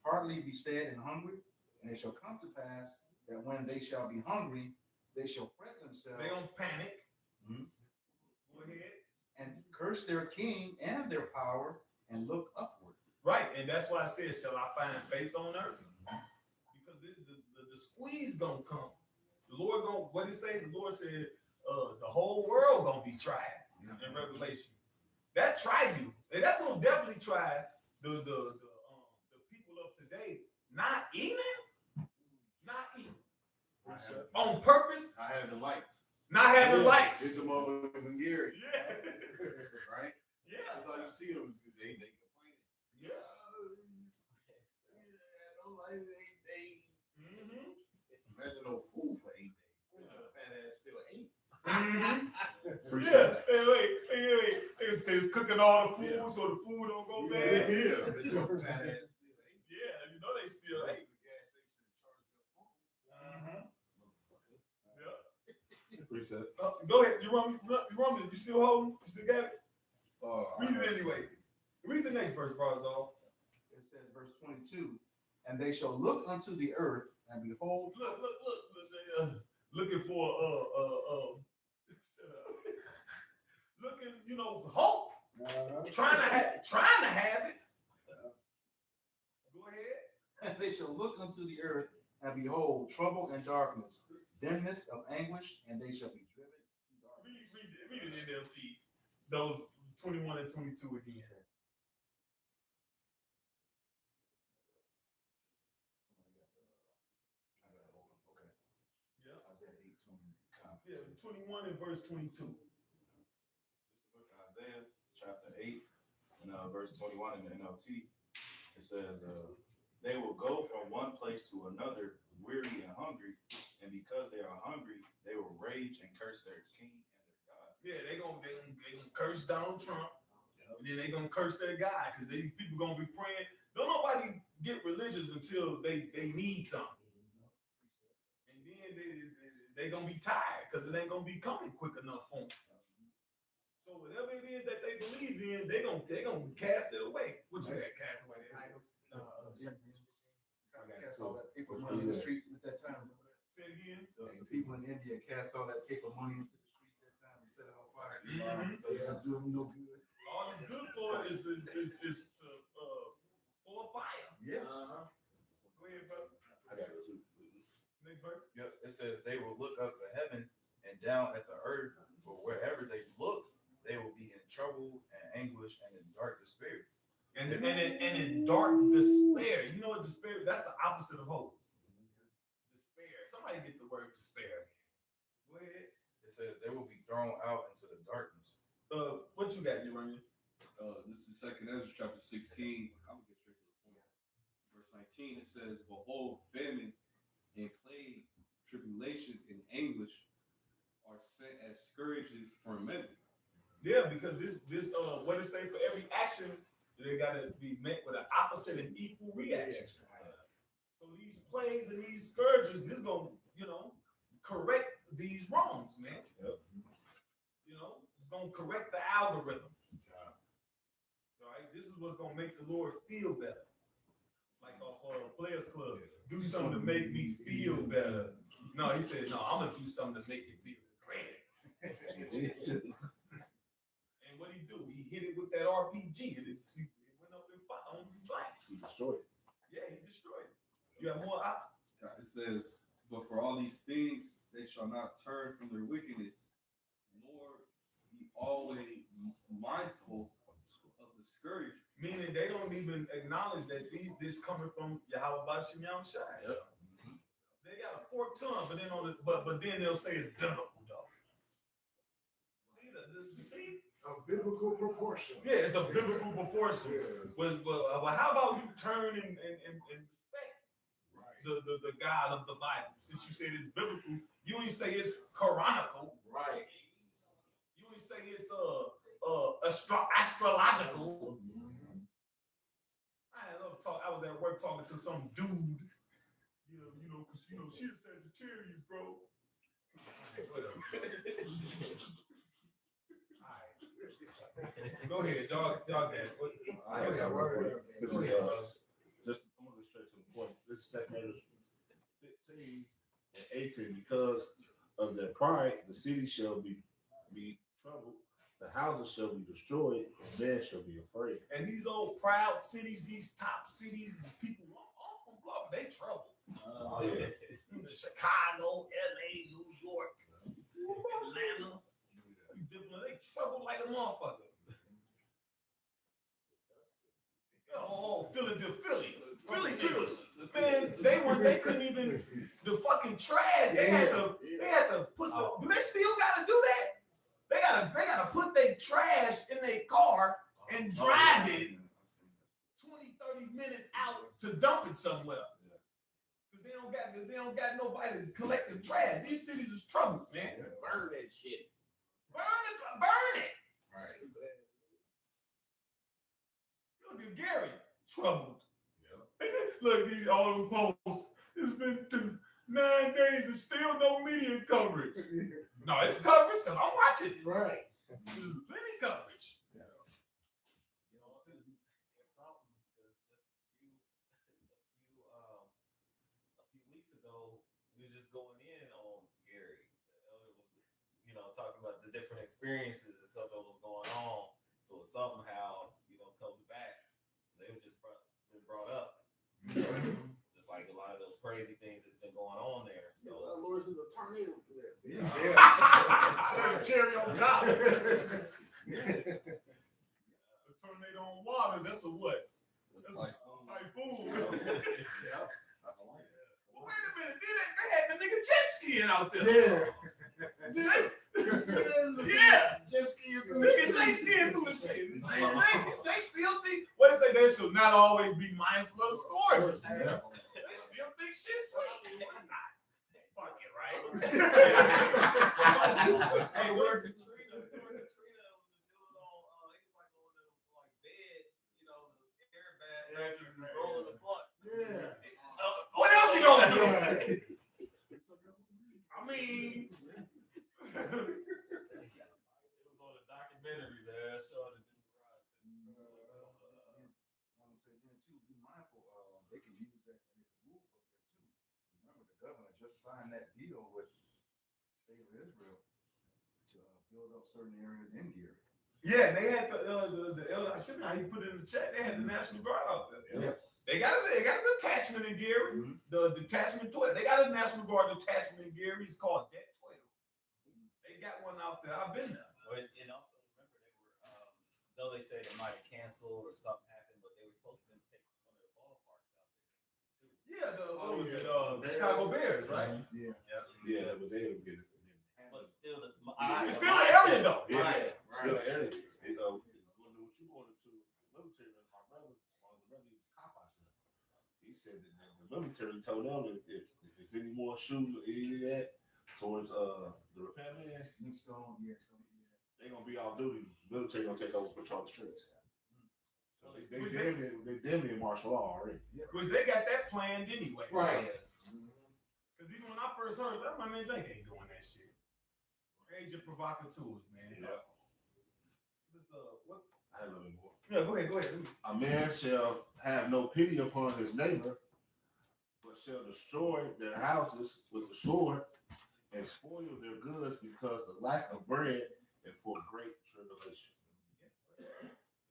hardly be sad and hungry, and it shall come to pass that when they shall be hungry, they shall fret themselves." They don't panic. Mm-hmm. Go ahead. "And curse their king and their power, and look upward." Right, and that's why I said, shall I find faith on earth? Because the squeeze gonna come. The Lord gonna, what did he say? The Lord said, the whole world gonna be tried in Revelation. That try you. And that's gonna definitely try the people of today not eating. On purpose. I have the lights. Not having lights. It's the motherfuckers in Gary. Yeah. Right? Yeah. That's all you see them. They complain. Yeah. No light, imagine no food for 8 days. Fat ass still 8. Yeah. Hey, wait. They was cooking all the food so the food don't go bad. Yeah. But your fat ass still 8. Yeah, you know they still 8. Go ahead. You want me? You still holding? You still got it? Read it anyway. Read the next verse, Barzal. It says, verse 22, "And they shall look unto the earth, and behold." Look. Looking for looking, hope. Trying to have it. Go ahead. "And they shall look unto the earth, and behold trouble and darkness, dimness of anguish, and they shall be driven to darkness." Read it in NLT. Those 21 and 22 again. Yeah. Yeah, 21 and verse 22. This is the book of Isaiah, chapter 8, and verse 21 in the NLT. It says, "They will go from one place to another, weary and hungry, and because they are hungry, they will rage and curse their king and their God." Yeah, they gonna curse Donald Trump, and then they gonna curse their guy, because these people gonna be praying. Don't nobody get religious until they need something, and then they gonna be tired because it ain't gonna be coming quick enough for them. So whatever it is that they believe in, they gonna cast it away. What you got? Cast away their idols. Cast all that paper money in the street at that time. Say it again. The people in India cast all that paper money into the street that time and set it on fire. Mm-hmm. They do them no good. All it's good for is for a fire. Yeah. Go ahead, brother. I got it too. Next verse. Yep. It says, "They will look up to heaven and down at the earth, for wherever they look, they will be in trouble and anguish and in dark despair." And in dark despair. You know what despair? That's the opposite of hope. Despair. Somebody get the word despair. Go ahead. It says they will be thrown out into the darkness. What you got, Urania? This is 2nd Ezra chapter 16. I'm gonna get straight to the point. Verse 19, it says, "Behold, famine and plague, tribulation and anguish are sent as scourges for men." Yeah, because this what it say, for every action, they gotta be met with an opposite and equal reaction. So these plagues and these scourges, this gonna, correct these wrongs, man. Yep. It's gonna correct the algorithm. All right, this is what's gonna make the Lord feel better. Like off our Players Club, do something to make me feel better. No, he said, no, I'm gonna do something to make you feel great. And what he do? He hit it with that RPG. It went up and on flat. He destroyed it. Yeah, he destroyed it. You have more? It says, but for all these things, they shall not turn from their wickedness, nor be always mindful of the scourge. Meaning they don't even acknowledge that this coming from Yahweh Bashim Yam Shai. Yep. They got a forked tongue, but then they'll say it's biblical though. See? A biblical proportion. Yeah, it's a biblical proportion. Yeah. But how about you turn and respect the God of the Bible? Since you said it's biblical, you ain't say it's Quranical. Right. You ain't say it's astrological. I was at work talking to some dude. Because she's a Sagittarius, bro. Go ahead, y'all got it. I got a word. This is just I'm gonna go straight to the point. This is 2 Corinthians 15 and 18. Because of their pride, the city shall be troubled, the houses shall be destroyed, and men shall be afraid. And these old proud cities, these top cities, people, they trouble. Chicago, LA, New York, Atlanta, they trouble like a motherfucker. Oh, Philly niggas. Man, they couldn't even the fucking trash. They had to put do they still gotta do that? They gotta put their trash in their car and drive it 20-30 minutes out to dump it somewhere. Because they don't got nobody to collect the trash. These cities is trouble, man. Burn that shit. Burn it. Right. Look at Gary, troubled. Yeah. Look, all them posts. It's been 9 days and still no media coverage. No, it's coverage because I'm watching it. Right. There's plenty coverage. You know, it's something because a few weeks ago, we were just going in on Gary. The elder was, talking about the different experiences and stuff that was going on. So somehow, comes back. They were just been brought up. Just like a lot of those crazy things that's been going on there. So Lord's in the tornado for that. Yeah. Cherry on top. A tornado on water, that's a what? That's a typhoon. Yeah. Well, wait a minute. They had the nigga jet skiing out there. Yeah. Yeah. Just skiing. Nigga, they skiing through the shit. They still think, what they say, they should not always be mindful of the scourges. Yeah. They still think shit's sweet. Fuck it, right? hey, where Katrina was doing on, he was like on the beds, the air bag mattresses rolling apart. Yeah. What else you gonna do? I mean, It was on a documentary that showed it. Be mindful. They can use that and they can move up there too. Remember, the governor just signed that deal with the state of Israel to build up certain areas in Gary. yeah, they had the elder. I shouldn't have. He put it in the chat. They had the National Guard out there. Yeah. They got an attachment in Gary. Mm-hmm. The detachment 12. They got a National Guard detachment in Gary. It's called Det 12. They got one out there. I've been there. And also remember they were, though they say they might have canceled or something happened, but they were supposed to take one of the ballparks out there too. Yeah, the Chicago Bears, right? Yeah. Yeah, but they don't get it. But still, It's still an area though. Right. Still an area. What you going to the military? My brother, he's a cop out there. He said that the military told them if there's any more shooting or any of that towards the repairman, they're gonna be off duty. The military gonna take over patrol the streets. So they damn near martial law already. Which they got that planned anyway. Right. Because even when I first heard that, my man Jake ain't doing that shit. Agent provocateurs, man. Yeah. What? I have a little more. Yeah, go ahead. A man shall have no pity upon his neighbor, but but shall destroy their houses with the sword and spoil their goods because the lack of bread and for great tribulation.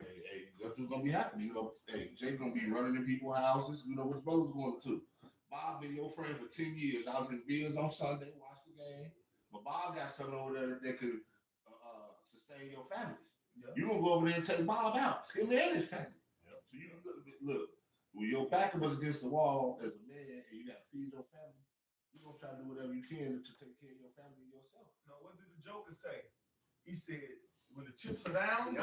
Hey, that's what's gonna be happening. You know, hey, Jay gonna be running in people's houses. You know what his brother's going to. Bob been your friend for 10 years. I was in Bills on Sunday, watch the game. But Bob got something over there that could sustain your family. Yeah. You gonna go over there and take Bob out, him and his family. Yeah. So you look, when your back was against the wall as a man and you got to feed your family, you're gonna try to do whatever you can to take care of your family and yourself. No, what did the Joker say? He said, when the chips are down,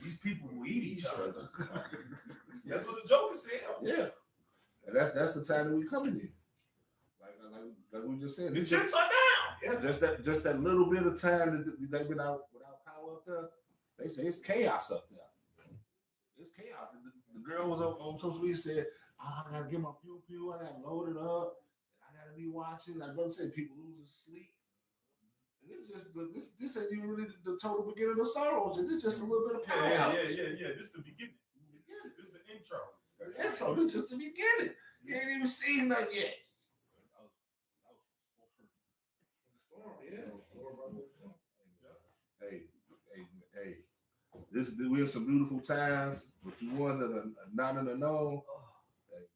these people will eat each other. That's what the Joker said. Yeah. And that's the time that we coming in. Like we just said. The chips are down. Yeah, just that little bit of time that they've been out without power up there. They say it's chaos up there. It's chaos. The girl was on social media said, I gotta get my pew pew, I gotta load it up, I gotta be watching. Like brother said, people losing sleep. And it's just this ain't even really the total beginning of sorrows. It's just a little bit of power. Yeah. This is the beginning. This is the intro. The intro, this is just the beginning. You ain't even seen that yet. Hey. We're in some beautiful times, but you ones that are not in the know, hey,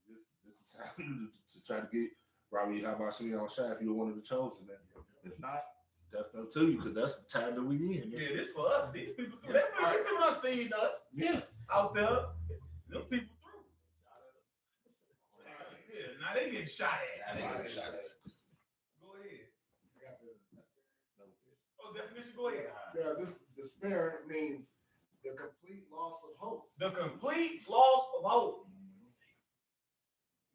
this is time to try to get Robbie. How about some y'all shy if you're one of the chosen, man? If not, that's up to you because that's the time that we in. Man. Yeah, this for us. These people, people not seeing us. Yeah, out there, them people through. Yeah, now they getting shot at. Go ahead. Oh, definition. Go ahead. Yeah, this despair means the complete loss of hope. The complete loss of hope.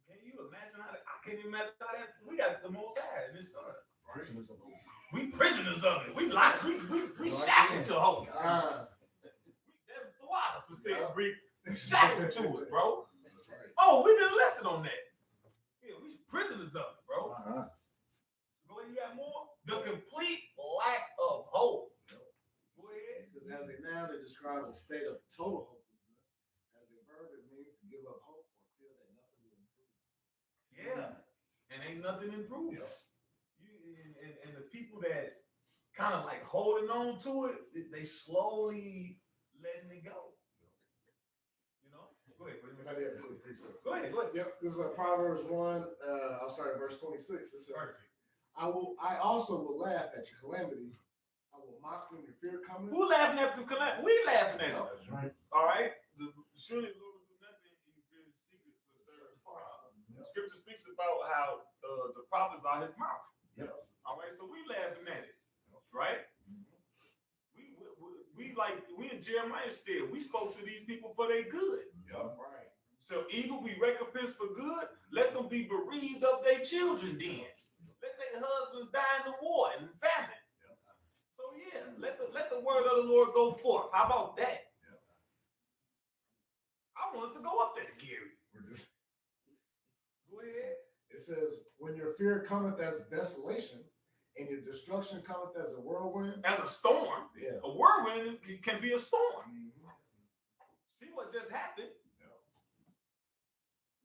Can you imagine how that? I can't even imagine how that. We got the Most High in His Son. We prisoners of it. We shackled to hope. That's the water for saying brief. Shackled to it, bro. That's right. Oh, we did a lesson on that. Yeah, we prisoners of it, bro. Go ahead, you got more? The complete lack of hope. Go ahead. As a noun, it describes a state of total hopelessness. As a verb, it means to give up hope or feel that nothing will improve. Yeah, and ain't nothing improved. Yeah. And the people that's kind of like holding on to it, they slowly letting it go. You know? Go ahead. Go ahead. Yep, this is Proverbs 1. I'll start at verse 26. It says, I also will laugh at your calamity. I will mock when your fear comes. Who laughing at the calamity? We laughing at it. That's right. All right? Surely the Lord will do nothing in hidden secret to serve the prophets. Scripture speaks about how the prophets are his mouth. Yep. All right, so we laughing at it, right? We in Jeremiah still. We spoke to these people for their good. Yep. Right. So evil be recompensed for good. Let them be bereaved of their children then. Let their husbands die in the war and famine. Yep. So yeah, let the word of the Lord go forth. How about that? Yep. I wanted to go up there, Gary. Go ahead. It says, when your fear cometh as desolation, and your destruction cometh as a whirlwind. As a storm. Yeah. A whirlwind can be a storm. Mm-hmm. See what just happened. Yeah.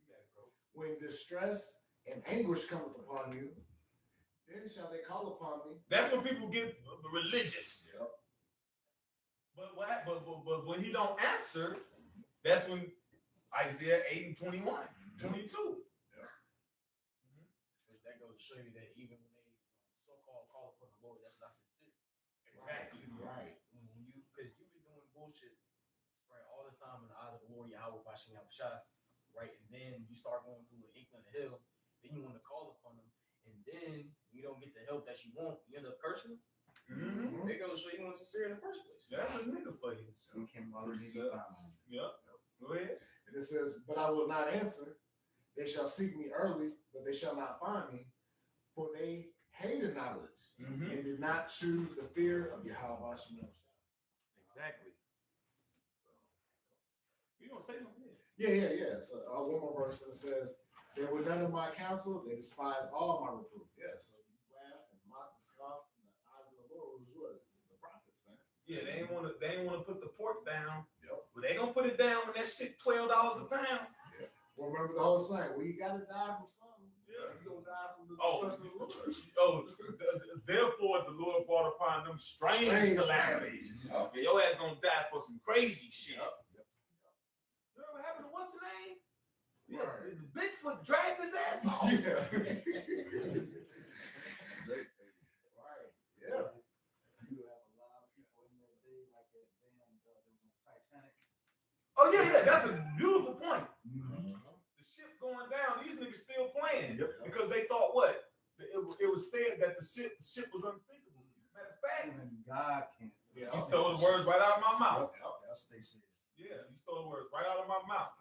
You got it, bro. When distress and anguish cometh upon you, then shall they call upon me. That's when people get religious. Yep. But when he don't answer, that's when Isaiah 8 and 21, 22. Yeah. Mm-hmm. Which that goes to show you that even when they so-called call upon the Lord, that's not sincere. Exactly. Right. Because you've been doing bullshit right all the time in the eyes of the Lord, Yahweh, Bashing Yahushua, right? And then you start going through an inkling of hell, then you want to call upon him, and then you don't get the help that you want, you end up cursing him. Mm-hmm. They go to show you weren't sincere in the first place. That's a nigga for you. Some can mother be found. Yep. Go ahead. And it says, but I will not answer. They shall seek me early, but they shall not find me. For they hated knowledge and did not choose the fear of Yahweh. Exactly. You gonna say something? Yeah. So one more verse, and it says, they were none of my counsel, they despised all my reproof. Yeah, so you laugh and mock and scoff in the eyes of the Lord, who's what? The prophets, man. Yeah, they ain't wanna put the pork down. Yep. But they gonna put it down when that shit $12 a pound. Yeah. Well, remember the whole saying, well, you gotta die from something. the destruction of the Lord. Therefore the Lord brought upon them strange calamities. Okay, your ass gonna die for some crazy shit. You know what happened to what's the name? Yeah, Bigfoot dragged his ass off. Right. Yeah. You have a lot of people in that day, like that band that was on Titanic. Oh yeah, that's a beautiful point. The ship going down, these niggas still playing because they thought what? It was said that the ship was unsinkable. Matter of fact, And God can't. you stole the words right out of my mouth. That's what they said. Yeah, you stole the words right out of my mouth.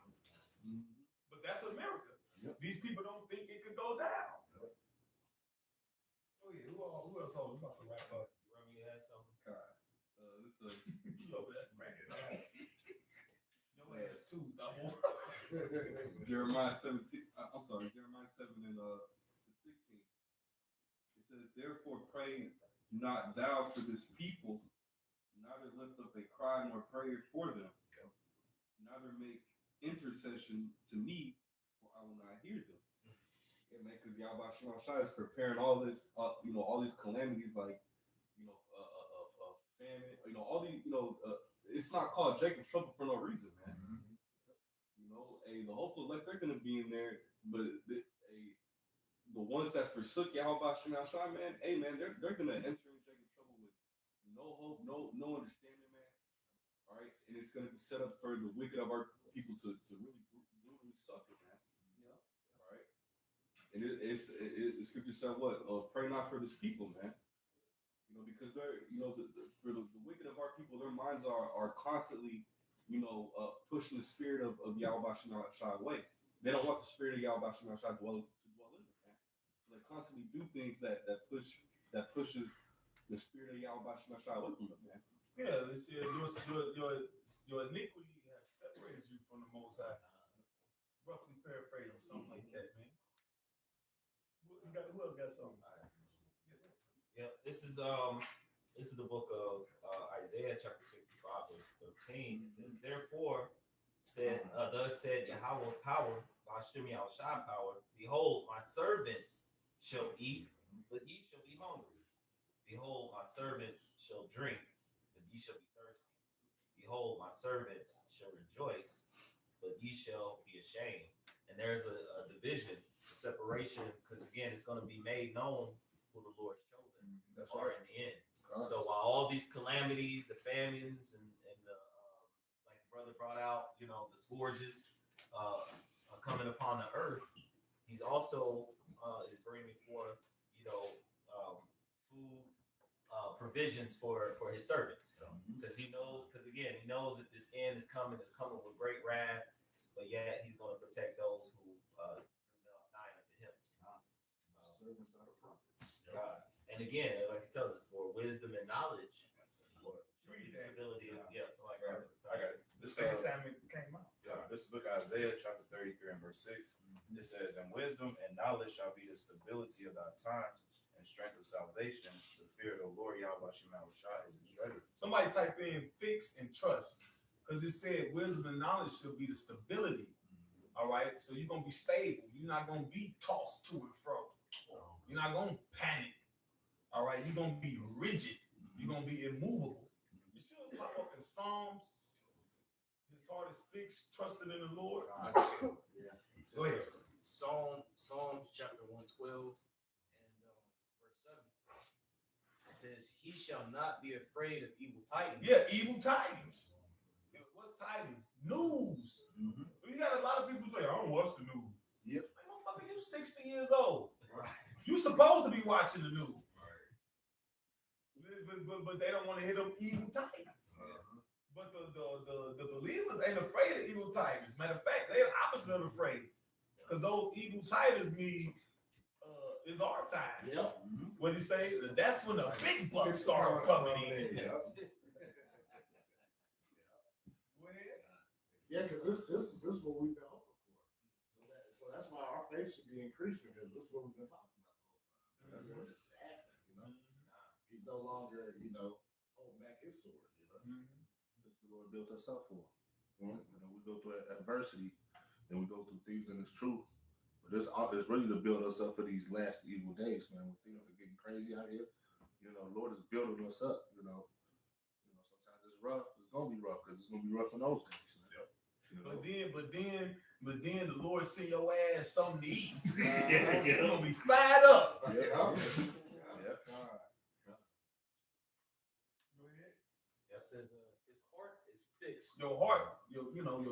But that's America. These people don't think it could go down. Oh yeah, who else? Oh, we about to wrap up. Remy had something. This You over there, bring it on. Your ass too, double. Jeremiah 17. I'm sorry, Jeremiah 7 and 16. It says, "Therefore pray not thou for this people, neither lift up a cry nor prayer for them, neither make intercession to me, for I will not hear them." Yeah, man, because Yahweh Shema Shai is preparing all this, all these calamities, like, famine, all these, it's not called Jacob's trouble for no reason, man. The hopeful elect, they're gonna be in there, but the ones that forsook Yahweh Shema Shai, man, hey man, they're gonna enter in Jacob's trouble with no hope, no understanding, man. All right, and it's gonna be set up for the wicked of our people to really brutally suffer, man. All right, and it's scripture said what? Pray not for this people, man. Because they're, for the wicked of our people, their minds are constantly, pushing the spirit of Yahweh Shema Shai away. They don't want the spirit of Yahweh Shema Shai to dwell in them, man. So they constantly do things that pushes the spirit of Yahweh Shema Shai away from them, man. Yeah, they said your iniquity has separated you from the Most High. Roughly paraphrasing, something like that, man. Who else got something? Yeah, this is the book of Isaiah chapter 65 verse 13. It says, "Therefore thus said Yahweh power, Hashem Yahushua power, behold, my servants shall eat, but ye shall be hungry. Behold, my servants shall drink, but ye shall be thirsty. Behold, my servants shall rejoice, but ye shall be ashamed." And there's a division, a separation, because again, it's going to be made known who the Lord's chosen are in the end. So while all these calamities, the famines, and the like the brother brought out, the scourges are coming upon the earth, he's also is bringing forth, food provisions for his servants, because he knows that this end is coming with great wrath, but yet he's going to protect those who drew nigh unto him. Servants are the prophets. God. And again, like it tells us, for wisdom and knowledge, for stability. Yeah, so I got it. The same time it came out. This book Isaiah chapter 33 and verse 6. It says, "And wisdom and knowledge shall be the stability of thy times, and strength of salvation. The fear of the Lord Yahweh Shema Shai is his treasure." Somebody type in "fix" and "trust," because it said wisdom and knowledge should be the stability. All right, so you're gonna be stable. You're not gonna be tossed to and fro. You're not gonna panic. All right, you're gonna be rigid. You're gonna be immovable. You should pop up in Psalms. His heart is fixed, trusted in the Lord. Go ahead. Psalms chapter 112 and verse 7. It says, "He shall not be afraid of evil tidings." Yeah, evil tidings. What's tidings? News. You got a lot of people say, "I don't watch the news." Yep. Like, motherfucker, you 60 years old. Right. You supposed to be watching the news. But they don't want to hear them evil tidings. But the believers ain't afraid of evil tidings. Matter of fact, they're the opposite of afraid. Because those evil tidings mean it's our time. Yep. What do you say? That's when the big bucks start coming in. Go ahead. Yeah, because this is what we've been hoping for. So that's why our faith should be increasing, because this is what we've been talking about the whole time. It's happening, He's no longer, holding back his sword, That's the Lord built us up for. We go through adversity, and we go through things in His truth, But it's really to build us up for these last evil days, man. When things are getting crazy out here, Lord is building us up. Sometimes it's rough. It's gonna be rough because it's gonna be rough in those days. But then the Lord send your ass something to eat. Yeah. You're gonna be fired up. Yeah. It says his heart is fixed. Your heart, your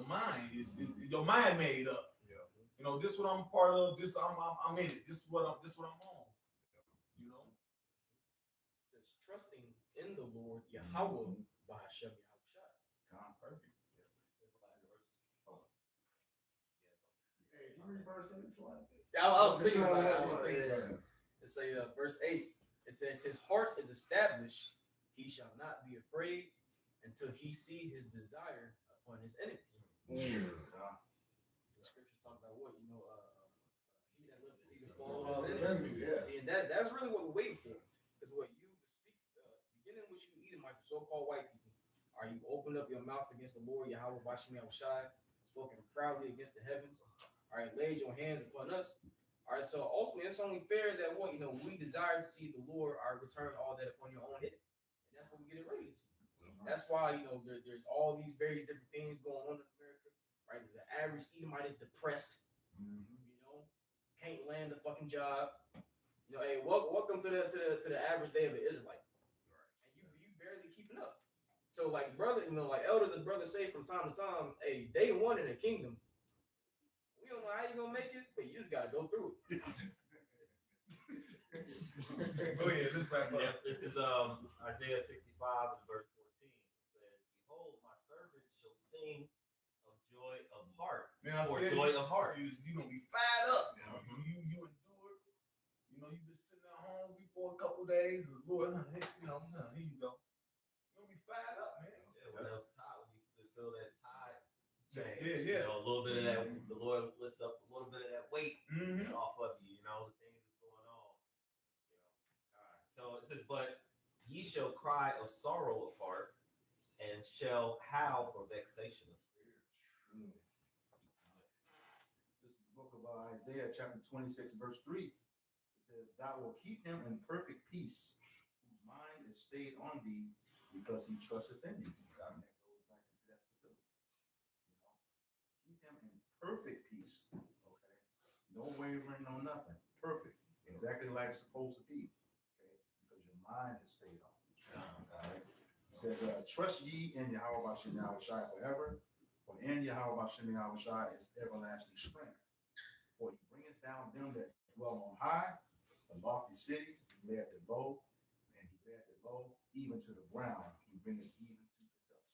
mind is your mind made up. Yeah. This what I'm part of. This I'm in it. This what I'm on. It says trusting in the Lord Yahweh by Hashem Yahushua. Perfect. Yeah, I was thinking about it. It say verse 8. It says his heart is established. He shall not be afraid until he see his desire upon his enemies. The scriptures talk about what he that lives to see the fall of his enemies. See, and that's really what we're waiting for. Because what you speak, beginning with you Edomites, so-called white people, are you opened up your mouth against the Lord Yahweh Bashim Yahushai, spoken proudly against the heavens. All right, laid your hands upon us. All right, so ultimately, it's only fair that we desire to see the Lord return all that upon your own head, and that's what we get ready to see. That's why there's all these various different things going on in America. Right, the average Edomite is depressed. Can't land a fucking job. Hey, welcome to the average day of an Israelite, and you barely keeping up. So like brother, like elders and brothers say from time to time, hey, day one in the kingdom. We don't know how you're gonna make it, but you just gotta go through it. Go ahead, let's wrap up. This is Isaiah 65 and verse 14. It says, "Behold, my servant shall sing of joy of heart." Man, for joy of heart. You're gonna be fired up. You endured. You've been sitting at home for a couple days. The Lord, here you go. You're gonna be fired up, man. Yeah, when else tide, when you feel that tide change. Yeah. A little bit of that. The Lord lift up a little bit of that weight Mm-hmm. off of you. The things that's going on. All right. So it says, "But ye shall cry of sorrow of heart, and shall howl for vexation of spirit." This is the book of Isaiah, chapter 26, verse 3. It says, "Thou will keep him in perfect peace, whose mind is stayed on thee, because he trusteth in thee." God, that goes back into that stability. Keep him in perfect peace. Okay, no wavering, no nothing. Perfect, exactly like it's supposed to be. Okay, because your mind is stayed on. Okay. It says, "Trust ye in Yahweh Bashim Yahushai forever, for in Yahweh Bashim Yahushai is everlasting strength. For he bringeth down them that dwell on high, the lofty city, he layeth it low, and he layeth it low, even to the ground, he bringeth even to the dust."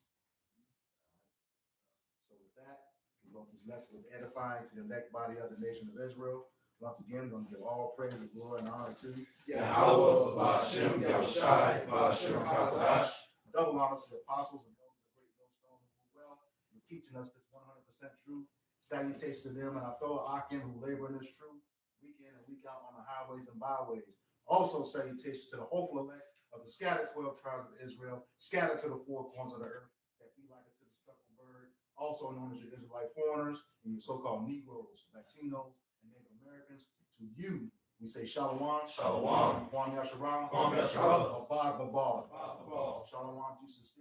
So with that, we hope this lesson was edifying to the elect body of the nation of Israel. Once again, we're going to give all praise, glory, and honor to Yahweh, Ba'ashem, Yahushai, Ba'ashem, Hakadosh. Double honors to the apostles and those of the great millstone who well for teaching us this 100% truth. Salutations to them and our fellow Akim who labor in this truth week in and week out on the highways and byways. Also salutations to the hopeful elect of the scattered 12 tribes of Israel, scattered to the four corners of the earth, that be like unto the speckled bird, also known as your Israelite foreigners and your so-called Negroes, Latinos, and Native Americans. To you, we say Shalom. Shalom. Kwam Yasharam. Kwam Yasharam. Abad Babal. Abad Babal. Shalom, Jesus.